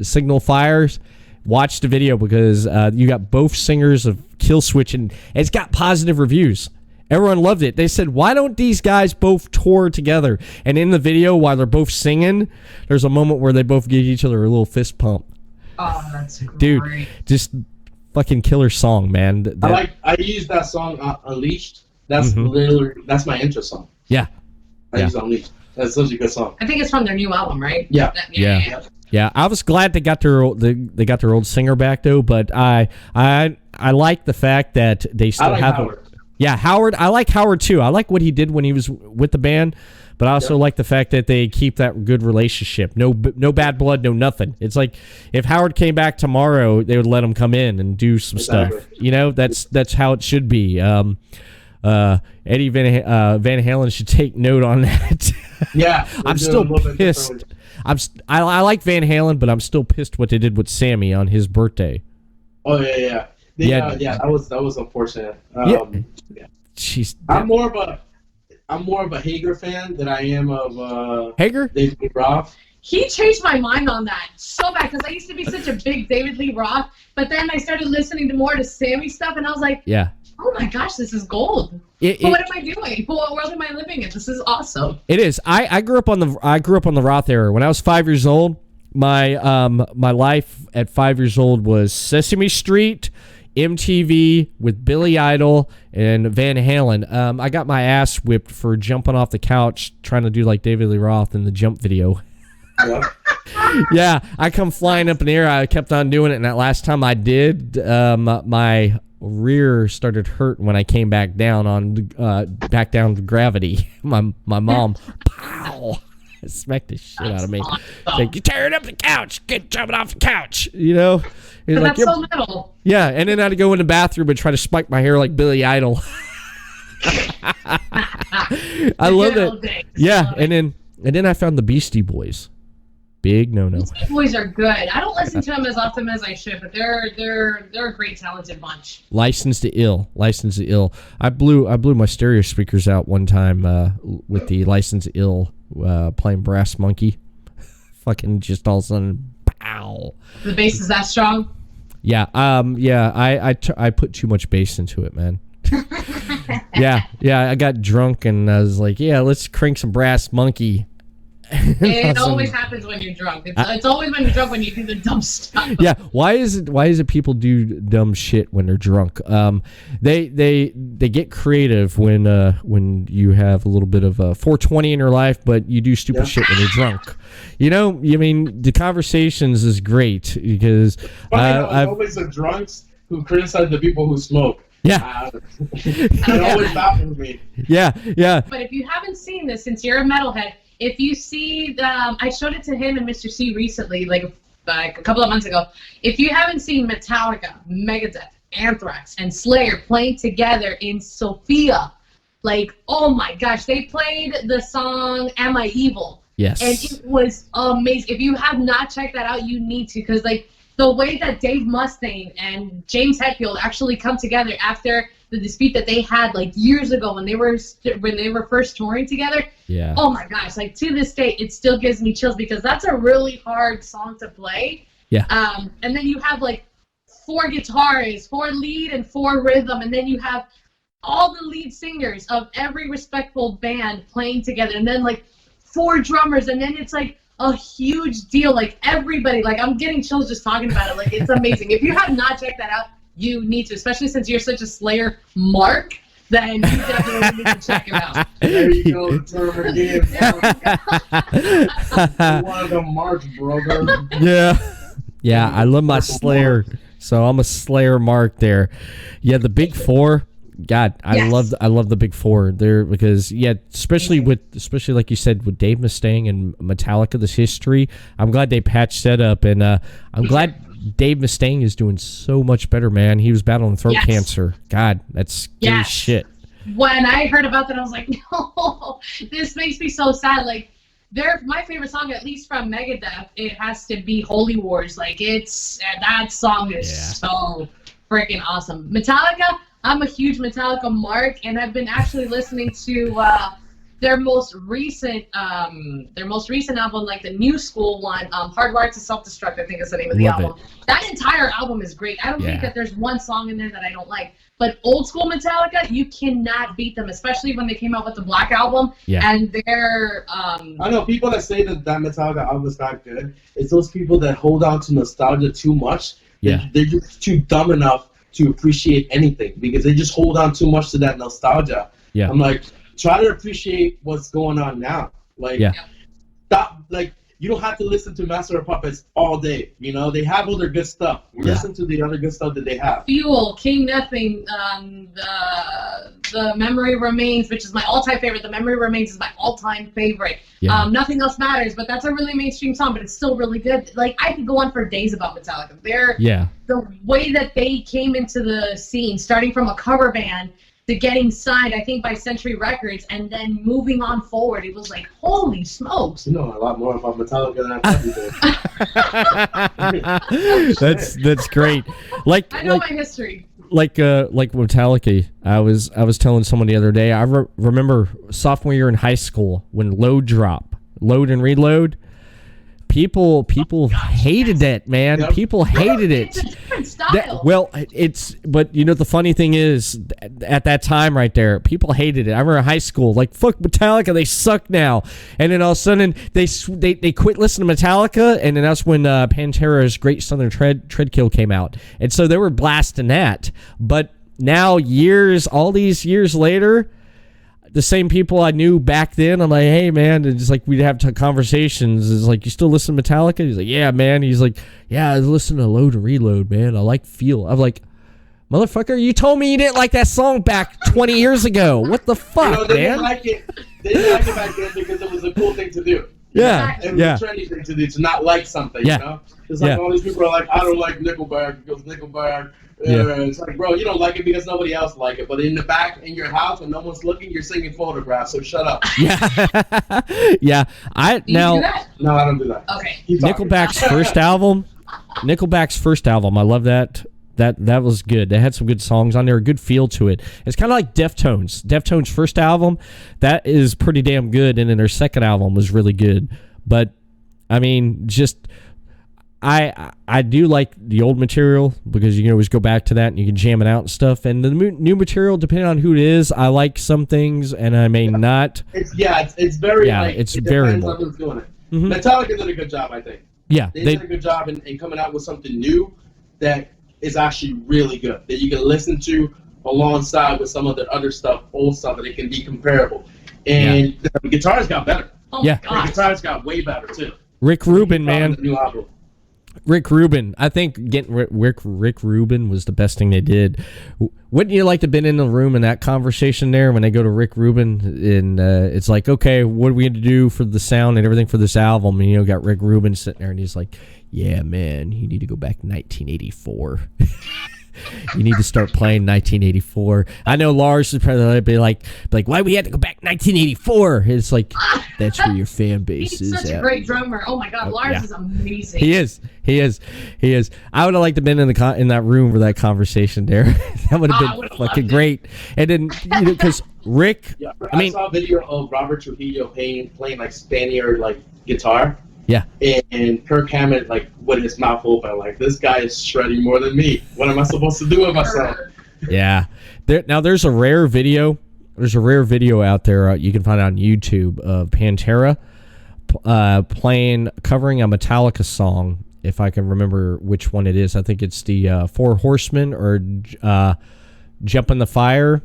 B: Signal Fires. Watch the video because you got both singers of Killswitch, and it's got positive reviews. Everyone loved it. They said, why don't these guys both tour together? And in the video, while they're both singing, there's a moment where they both give each other a little fist pump.
D: Oh, that's great.
B: Dude, just fucking killer song, man.
C: I use that song Unleashed. That's literally, that's my intro song.
B: Yeah.
C: I use Unleashed. That's such a good song.
D: I think it's from their new album, right?
C: Yeah.
B: Yeah, I was glad they got their old singer back though, but I like the fact that they still have
C: Howard.
B: Yeah, Howard. I like Howard too. I like what he did when he was with the band, but I also like the fact that they keep that good relationship. No bad blood, no nothing. It's like if Howard came back tomorrow, they would let him come in and do some stuff. You know, that's how it should be. Eddie Van Halen should take note on that.
C: Yeah,
B: I'm still pissed. I like Van Halen, but I'm still pissed what they did with Sammy on his birthday.
C: Oh yeah. That was unfortunate.
B: Jeez,
C: I'm more of a Hager fan than I am of
B: Hager.
C: David Lee Roth.
D: He changed my mind on that so bad because I used to be such a big David Lee Roth, but then I started listening to more to Sammy stuff, and I was like,
B: yeah.
D: Oh my gosh, this is gold. What am I doing? What world am I living in? This is awesome.
B: It is. I grew up on the Roth era. When I was 5 years old, my life at 5 years old was Sesame Street, MTV with Billy Idol and Van Halen. I got my ass whipped for jumping off the couch trying to do like David Lee Roth in the Jump video. Yeah, I come flying up in the air. I kept on doing it, and that last time I did, my rear started hurting when I came back down to gravity. My mom, pow, smacked the shit out of me. Like, you're tearing up the couch. Get jumping off the couch. You know.
D: But like, that's so metal.
B: Yeah, and then I'd go in the bathroom and try to spike my hair like Billy Idol. I love it. Yeah, and then I found the Beastie Boys. Big no.
D: Beastie Boys are good. I don't listen to them as often as I should, but they're a great talented bunch. Licensed to Ill.
B: I blew my stereo speakers out one time with the Licensed to Ill playing Brass Monkey. Fucking just all of a sudden, pow.
D: The bass is that strong?
B: Yeah. I put too much bass into it, man. Yeah. I got drunk and I was like, yeah, let's crank some Brass Monkey.
D: It always happens when you're drunk. It's always when you're drunk when you do the dumb stuff.
B: Yeah, why is it people do dumb shit when they're drunk? They get creative when you have a little bit of 420 in your life, but you do stupid shit when you're drunk. You know, I mean, the conversations is great because
C: always the drunks who criticize the people who smoke.
B: Yeah.
C: It always baffles me.
B: Yeah.
D: But if you haven't seen this, since you're a metalhead, if you see I showed it to him and Mr. C recently, like a couple of months ago. If you haven't seen Metallica, Megadeth, Anthrax, and Slayer playing together in Sophia, like, oh my gosh, they played the song Am I Evil?
B: Yes.
D: And it was amazing. If you have not checked that out, you need to, because like the way that Dave Mustaine and James Hetfield actually come together after the dispute that they had like years ago when they were first touring together.
B: Yeah.
D: Oh my gosh, like to this day it still gives me chills because that's a really hard song to play.
B: Yeah.
D: And then you have like 4 guitars, 4 lead and 4 rhythm, and then you have all the lead singers of every respectful band playing together, and then like 4 drummers, and then it's like a huge deal. Like everybody, like I'm getting chills just talking about it. Like it's amazing. If you have not checked that out, you need to, especially since you're such a Slayer mark. Then you definitely need to check it out.
C: There you go, the term again. One of the marks, brother.
B: Yeah, I love my Slayer, so I'm a Slayer mark there. Yeah, the Big Four. God, I
D: Yes.
B: love the Big Four there because especially like you said with Dave Mustaine and Metallica, this history. I'm glad they patched that up, and I'm glad Dave Mustaine is doing so much better, man. He was battling throat cancer. God, that's scary shit.
D: When I heard about that, I was like, no, this makes me so sad. Like, my favorite song, at least from Megadeth, it has to be Holy Wars. Like, that song is so freaking awesome. Metallica, I'm a huge Metallica mark, and I've been actually listening to their most recent album, like the new school one, Hardwired to Self-Destruct, I think is the name of the album. That entire album is great. I don't think that there's one song in there that I don't like. But old school Metallica, you cannot beat them, especially when they came out with the Black Album.
B: Yeah.
D: And their
C: I know people that say that Metallica album is not good. It's those people that hold on to nostalgia too much.
B: Yeah.
C: They're just too dumb enough to appreciate anything because they just hold on too much to that nostalgia.
B: Yeah.
C: I'm like, try to appreciate what's going on now. Like, stop. Like, you don't have to listen to Master of Puppets all day. You know, they have all their good stuff. Listen to the other good stuff that they have.
D: Fuel, King Nothing, the Memory Remains, which is my all-time favorite. The Memory Remains is my all-time favorite.
B: Yeah.
D: Nothing Else Matters, but that's a really mainstream song, but it's still really good. Like, I could go on for days about Metallica. The way that they came into the scene, starting from a cover band to getting signed, I think, by Century Records, and then moving on forward, it was like, holy smokes.
C: You know a lot more about Metallica than I probably do.
B: That's great.
D: I know my history.
B: Like Metallica, I was telling someone the other day. I remember sophomore year in high school when Load and Reload. People hated that, man.
C: Yep.
B: People hated it.
D: It's a different style.
B: But you know the funny thing is, at that time right there, people hated it. I remember in high school, like, fuck Metallica, they suck now. And then all of a sudden they quit listening to Metallica, and then that's when Pantera's Great Southern Treadkill came out, and so they were blasting that. But now all these years later, the same people I knew back then, I'm like, hey, man, it's like we'd have conversations. It's like, you still listen to Metallica? He's like, yeah, man. He's like, yeah, I listen to Load and Reload, man. I like Feel. I'm like, motherfucker, you told me you didn't like that song back 20 years ago. What the fuck,
C: they
B: man?
C: didn't like it. They didn't like it back then because it was a cool thing to do.
B: Yeah,
C: It was a trendy thing to do, to not like something, you know? It's like all these people are like, I don't like Nickelback because Nickelback. It's like, bro, you don't like it because nobody else like it. But in the back, in your house, when no one's looking, you're singing Photographs, so shut up.
B: Yeah. Yeah.
D: Do you do that?
C: No, I don't do that.
D: Okay.
B: Nickelback's first album, I love that. That was good. They had some good songs on there, a good feel to it. It's kind of like Deftones. Deftones' first album, that is pretty damn good, and then their second album was really good. But I mean, just I do like the old material because you can always go back to that and you can jam it out and stuff. And the new material, depending on who it is, I like some things and I may not.
C: It's very
B: it's
C: it
B: variable.
C: depends on who's doing it.
B: Mm-hmm.
C: Metallica did a good job, I think.
B: Yeah,
C: they did a good job in coming out with something new that is actually really good, that you can listen to alongside with some of the other stuff, old stuff, that it can be comparable. And the guitars got better.
D: Oh my
C: The
D: God.
C: guitars got way better too.
B: Rick Rubin, man.
C: The new album.
B: Rick Rubin. I think getting Rick Rubin was the best thing they did. Wouldn't you like to have been in the room in that conversation there when they go to Rick Rubin and it's like, okay, what are we going to do for the sound and everything for this album? And, you know, got Rick Rubin sitting there and he's like, yeah, man, you need to go back to 1984. You need to start playing 1984. I know Lars would probably be like, why we had to go back 1984? It's like, that's where your fan base is.
D: He's such a great drummer. Oh my God, Lars is amazing.
B: He is. I would have liked to have been in that room for that conversation there. That would have been fucking great. And then, you know, because Rick,
C: yeah, I saw a video of Robert Trujillo playing like Spaniard like guitar.
B: Yeah.
C: And Kirk Hammett, like, with his mouth open, like, this guy is shredding more than me. What am I supposed to do with myself?
B: Yeah. There's a rare video. There's a rare video out there you can find on YouTube of Pantera covering a Metallica song, if I can remember which one it is. I think it's the Four Horsemen or Jump in the Fire.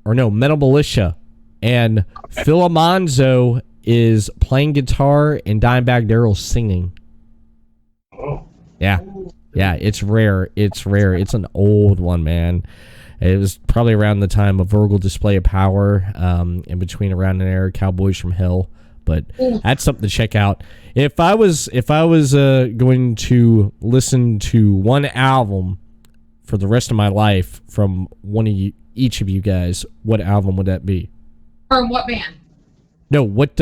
B: Or no, Metal Militia. And Phil Almanzo is playing guitar and Dimebag Darrell's singing.
C: Oh.
B: Yeah. Yeah, it's rare. It's rare. It's an old one, man. It was probably around the time of Virgil Display of Power, in between Around and Air, Cowboys from Hell. But that's something to check out. If I was going to listen to one album for the rest of my life from one of you, each of you guys, what album would that be?
D: From what band?
B: No, what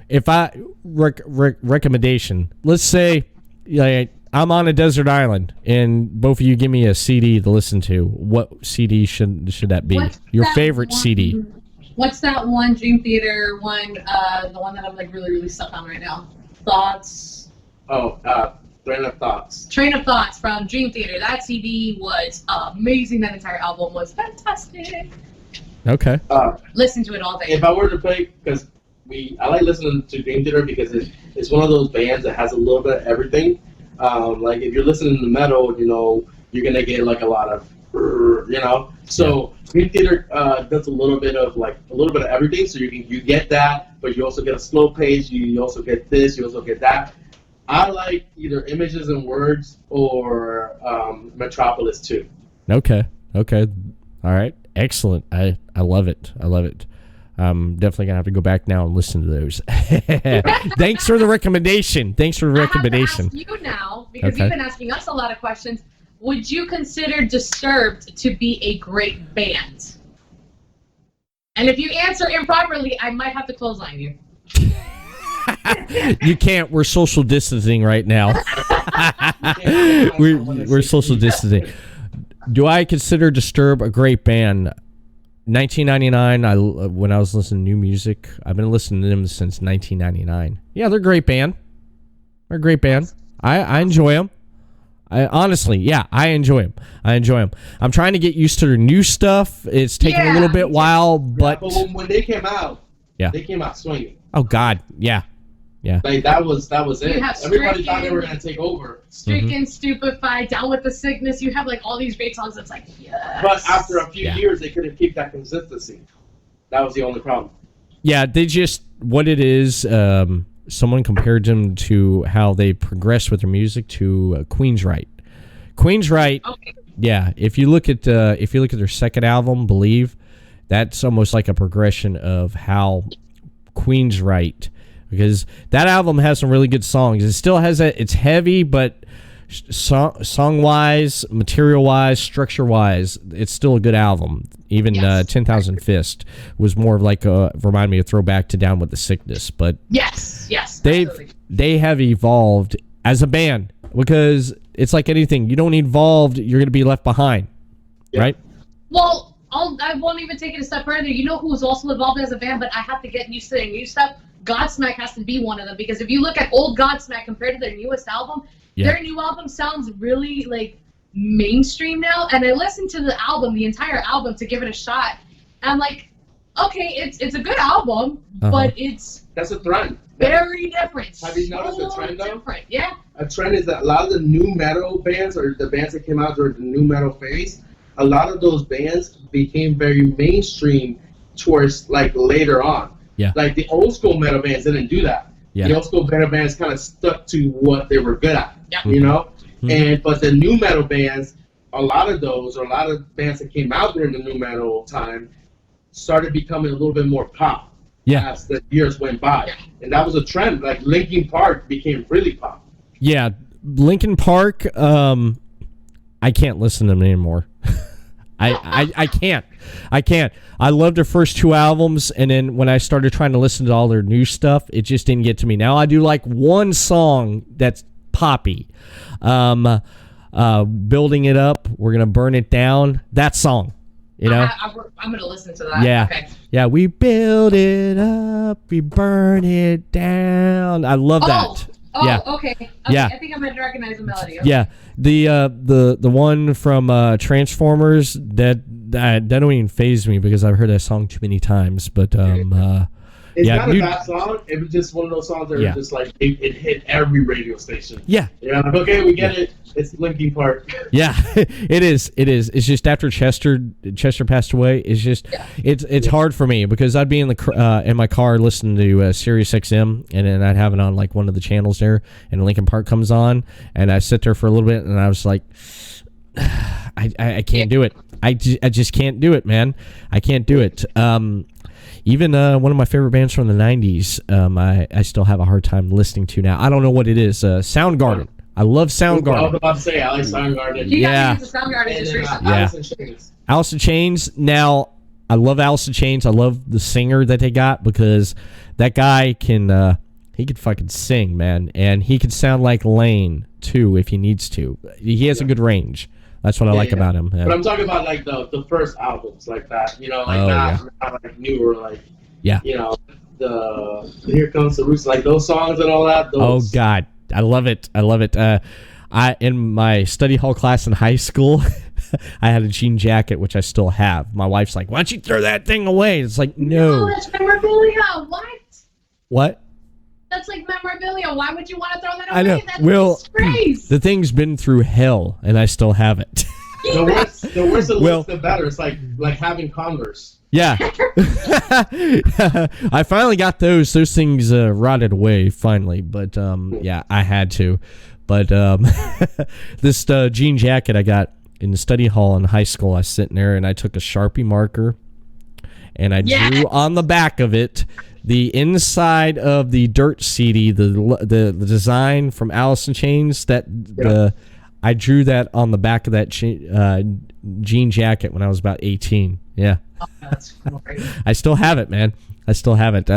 B: if I recommendation? Let's say I'm on a desert island and both of you give me a CD to listen to. What CD should that be? Your favorite CD?
D: What's that one Dream Theater one? The one that I'm like really really stuck on right now. Thoughts.
C: Oh, Train of Thoughts.
D: Train of Thoughts from Dream Theater. That CD was amazing. That entire album was fantastic.
B: Okay.
D: Listen to it all day.
C: If I were to play, because I like listening to Dream Theater because it's one of those bands that has a little bit of everything. Like if you're listening to metal, you know, you're gonna get like a lot of, you know. So Dream Theater does a little bit of everything. So you get that, but you also get a slow pace. You also get this. You also get that. I like either Images and Words or Metropolis 2.
B: Okay. All right. Excellent. I love it. I'm definitely gonna have to go back now and listen to those. Thanks for the recommendation. I have to ask
D: you now, because you've been asking us a lot of questions. Would you consider Disturbed to be a great band? And if you answer improperly, I might have to clothesline you.
B: You can't. We're social distancing right now. we're social distancing. Do I consider Disturbed a great band? 1999, when I was listening to new music, I've been listening to them since 1999. Yeah, they're a great band. I enjoy them. I enjoy them. I'm trying to get used to their new stuff. It's taking a little bit while, but
C: when they came out, they came out swinging.
B: Oh God, yeah.
C: Like that was it. Everybody thought they were gonna take over.
D: Stricken, Stupefied, Down with the Sickness. You have like all these great songs. That's like yes.
C: But after a few years, they couldn't keep that consistency. That was the only problem.
B: Yeah, they just what it is. Someone compared them to how they progressed with their music to Queensryche.
D: Okay.
B: Yeah. If you look at their second album, Believe, that's almost like a progression of how Queensryche. Because that album has some really good songs. It still has it's heavy, but song-wise, material-wise, structure-wise, it's still a good album. Even 10,000 Fist was more of like remind me of throwback to Down with the Sickness. But
D: yes,
B: they have evolved as a band because it's like anything. You don't evolve, you're going to be left behind, right?
D: Well, I won't even take it a step further. You know who's also evolved as a band, but I have to get used to their new stuff? Godsmack has to be one of them, because if you look at old Godsmack compared to their newest album, their new album sounds really like mainstream now. And I listened to the entire album to give it a shot. And I'm like, okay, it's a good album, but
C: that's a trend.
D: Very different.
C: Have you noticed a trend though?
D: Different. Yeah.
C: A trend is that a lot of the new metal bands, or the bands that came out during the new metal phase, a lot of those bands became very mainstream towards like later on.
B: Yeah.
C: Like the old school metal bands didn't do that.
B: Yeah.
C: The old school metal bands kind of stuck to what they were good at,
D: Yeah.
C: you know?
B: Mhm.
C: But the new metal bands, a lot of bands that came out during the new metal time started becoming a little bit more pop as the years went by. And that was a trend. Like Linkin Park became really pop.
B: Yeah, Linkin Park, I can't listen to them anymore. I can't. I loved their first 2 albums, and then when I started trying to listen to all their new stuff, it just didn't get to me. Now I do like one song that's poppy. Building It Up, We're Gonna Burn It Down. That song, you know?
D: I'm going to listen to that.
B: Yeah.
D: Okay.
B: Yeah, we build it up, we burn it down. I love that.
D: Oh,
B: yeah.
D: Okay.
B: Yeah.
D: I think I'm going to recognize the melody. Okay.
B: Yeah, the one from Transformers that don't even faze me because I've heard that song too many times. But
C: It's
B: yeah,
C: not a bad song. It was just one of those songs that were just like it hit every radio station.
B: Yeah.
C: Yeah. Like, okay, we get it. It's Linkin Park.
B: Yeah, it is. It's just after Chester passed away. It's just it's hard for me because I'd be in my car listening to Sirius XM, and then I'd have it on like one of the channels there, and Linkin Park comes on, and I sit there for a little bit, and I was like, I can't do it. I just can't do it, man. I can't do it. Even one of my favorite bands from the 90s, I still have a hard time listening to now. I don't know what it is. Soundgarden. I love Soundgarden.
C: I was about to say, I like Soundgarden.
D: You got into Soundgarden just recently.
C: Alice in Chains.
B: Alice in Chains. Now, I love Alice in Chains. I love the singer that they got because that guy can fucking sing, man. And he can sound like Lane, too, if he needs to. He has a good range. That's what I like about him.
C: But I'm talking about like the first albums like that, you know, like not like newer, like you know, the Here Comes the Roots, like those songs and all that.
B: Oh God, I love it. I love it. I in my study hall class in high school, I had a jean jacket which I still have. My wife's like, "Why don't you throw that thing away?" It's like, no.
D: That's memorabilia. What? That's like memorabilia. Why would you want to throw that away?
B: I know.
D: That's a disgrace.
B: The thing's been through hell, and I still have it.
C: The worse it looks, the better. It's like having Converse.
B: Yeah. I finally got those. Those things rotted away finally, but yeah, I had to. But this jean jacket I got in the study hall in high school, I was sitting there and I took a Sharpie marker and I drew on the back of it the inside of the Dirt CD, the design from Alice in Chains. I drew that on the back of that jean jacket when I was about 18. Yeah.
D: Oh, that's great.
B: I still have it, man. I still have it.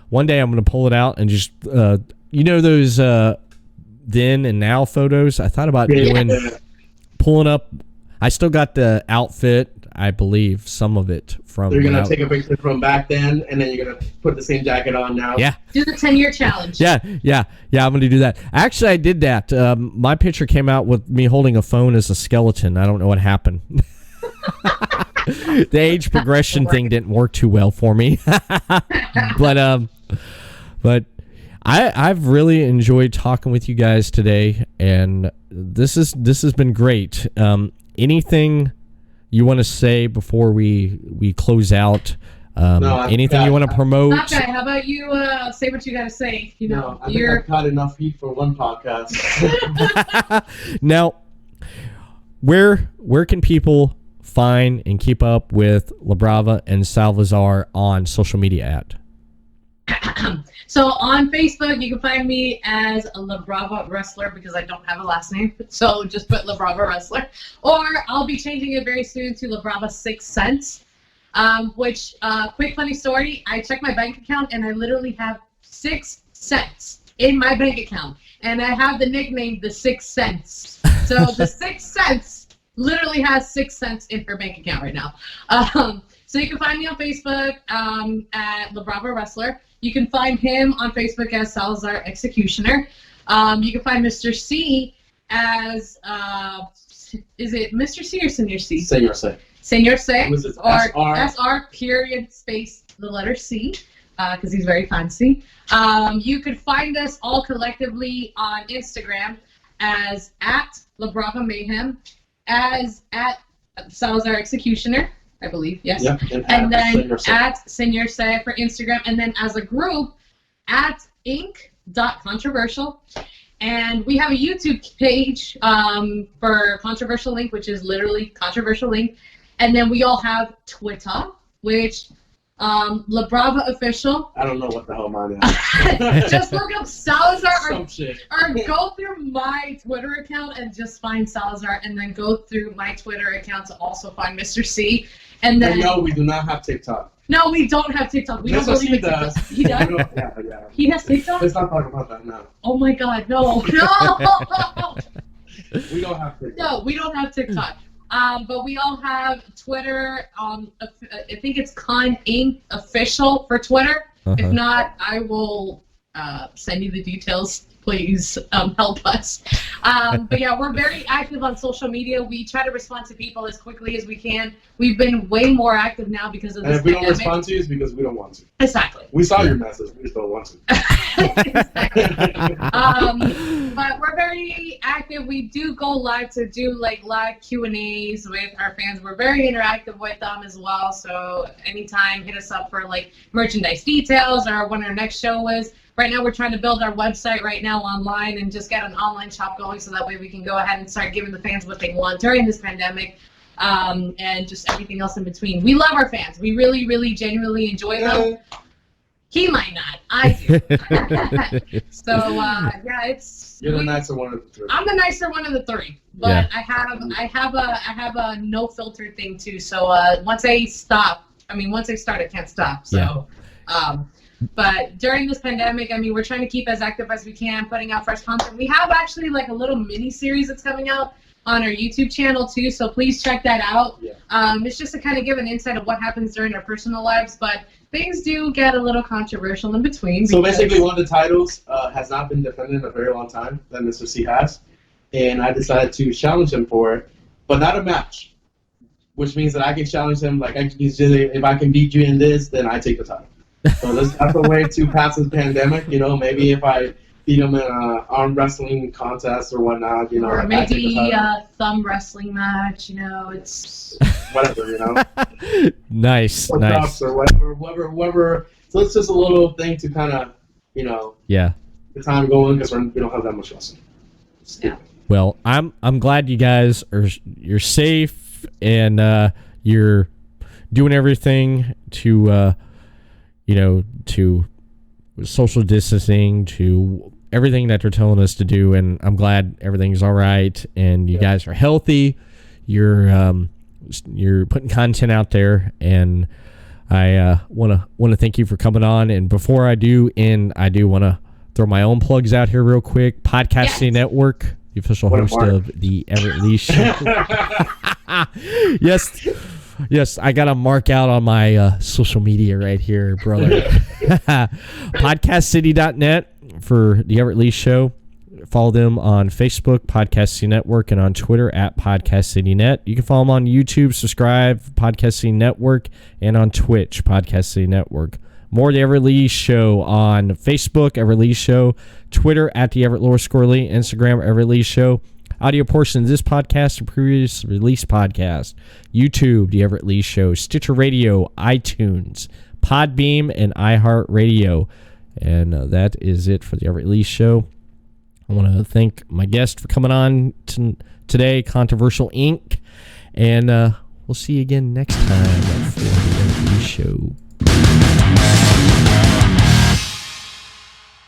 B: One day I'm gonna pull it out and just you know those then and now photos. I thought about pulling up. I still got the outfit. I believe some of it from.
C: You're gonna take a picture from back then, and then you're gonna put the same jacket on now.
B: Yeah.
D: Do the 10-year challenge.
B: Yeah. I'm gonna do that. Actually, I did that. My picture came out with me holding a phone as a skeleton. I don't know what happened. The age progression thing didn't work too well for me. but I've really enjoyed talking with you guys today, and this has been great. Anything you want to say before we close out? Anything you want to promote?
D: Okay, how about you say what you got to say? You know,
C: I think I've caught enough heat for one podcast.
B: Now, where can people find and keep up with Labrava and Salazar on social media at?
D: So on Facebook, you can find me as a Labrava Wrestler because I don't have a last name. So just put Labrava Wrestler. Or I'll be changing it very soon to Labrava 6 Cents. Which, quick funny story, I checked my bank account and I literally have 6 cents in my bank account. And I have the nickname the 6 Cents. So the 6 Cents literally has 6 cents in her bank account right now. So you can find me on Facebook at Labrava Wrestler. You can find him on Facebook as Salazar Executioner. You can find Mr. C as, is it Mr. C or Senior C?
C: Senior C.
D: Senior C.
C: Or
D: SR period space the letter C, because he's very fancy. You could find us all collectively on Instagram as at Labrava Mayhem, as at Salazar Executioner, I believe, yes.
C: Yep,
D: and then at Senior Say for Instagram, and then as a group, at Inc.controversial. And we have a YouTube page for Controversial Link, which is literally Controversial Link. And then we all have Twitter, which Labrava Official.
C: I don't know what the hell mine is.
D: Just look up Salazar
C: Some shit.
D: or go through my Twitter account and just find Salazar, and then go through my Twitter account to also find Mr. C. And then
C: No, we do not have TikTok.
D: No, we don't have TikTok. We don't
C: Mr. C
D: believe in
C: does.
D: TikTok. He does?
C: Yeah.
D: He has TikTok?
C: Let's not talk about that now.
D: Oh my god, no. No!
C: We don't have TikTok.
D: No, we don't have TikTok. But we all have Twitter. I think it's Con Inc. Official for Twitter. If not, I will send you the details. Please help us. But yeah, we're very active on social media. We try to respond to people as quickly as we can. We've been way more active now because of this
C: And if we don't
D: pandemic.
C: respond to you, it's because we don't want to.
D: Exactly.
C: We saw your message. We just don't want to.
D: But we're very active. We do go live to do like live Q&As with our fans. We're very interactive with them as well. So anytime, hit us up for like merchandise details or when our next show is. Right now, we're trying to build our website right now online and just get an online shop going so that way we can go ahead and start giving the fans what they want during this pandemic and just everything else in between. We love our fans. We really, really, genuinely enjoy them. He might not. I do. So, yeah, it's...
C: You're the nicer one of the three.
D: I'm the nicer one of the three. But
B: Yeah.
D: I have a no filter thing, too. So, once I start, I can't stop. So, but during this pandemic, we're trying to keep as active as we can, putting out fresh content. We have actually like a little mini series that's coming out on our YouTube channel too, so please check that out.
C: Yeah.
D: It's just to kind of give an insight of what happens during our personal lives, but things do get a little controversial in between.
C: So basically, one of the titles has not been defended in a very long time that Mr. C has, and I decided to challenge him for it, but not a match, which means that I can challenge him. Like, if I can beat you in this, then I take the title. So that's a way to pass this pandemic. Maybe if I beat him in an arm wrestling contest or whatnot,
D: or
C: I take the
D: maybe
C: title.
D: a thumb wrestling match. It's
C: Whatever.
B: Nice.
C: Push-ups or whatever. So it's just a little thing to kind of,
B: Yeah.
C: the time going because we don't have that much wrestling.
D: Yeah.
B: Well, I'm glad you guys you're safe and you're doing everything to to social distancing, to everything that they're telling us to do, and I'm glad everything's all right and you guys are healthy. You're putting content out there, and I want to thank you for coming on. And before I do want to throw my own plugs out here real quick. Podcasting Network, the official host of the Everett Lee Show. Yes, I got to mark out on my social media right here, brother. PodcastCity.net for the Everett Lee Show. Follow them on Facebook, Podcast City Network, and on Twitter at Podcast City Net. You can follow them on YouTube, subscribe, Podcast City Network, and on Twitch, Podcast City Network. More The Everett Lee Show on Facebook, Everett Lee Show, Twitter at the Everett_Lee, Instagram, Everett Lee Show. Audio portion of this podcast and previous release podcast. YouTube, The Everett Lee Show, Stitcher Radio, iTunes, Podbean, and iHeartRadio. And that is it for The Everett Lee Show. I want to thank my guest for coming on today, Controversial Inc. And we'll see you again next time for The Everett Lee Show.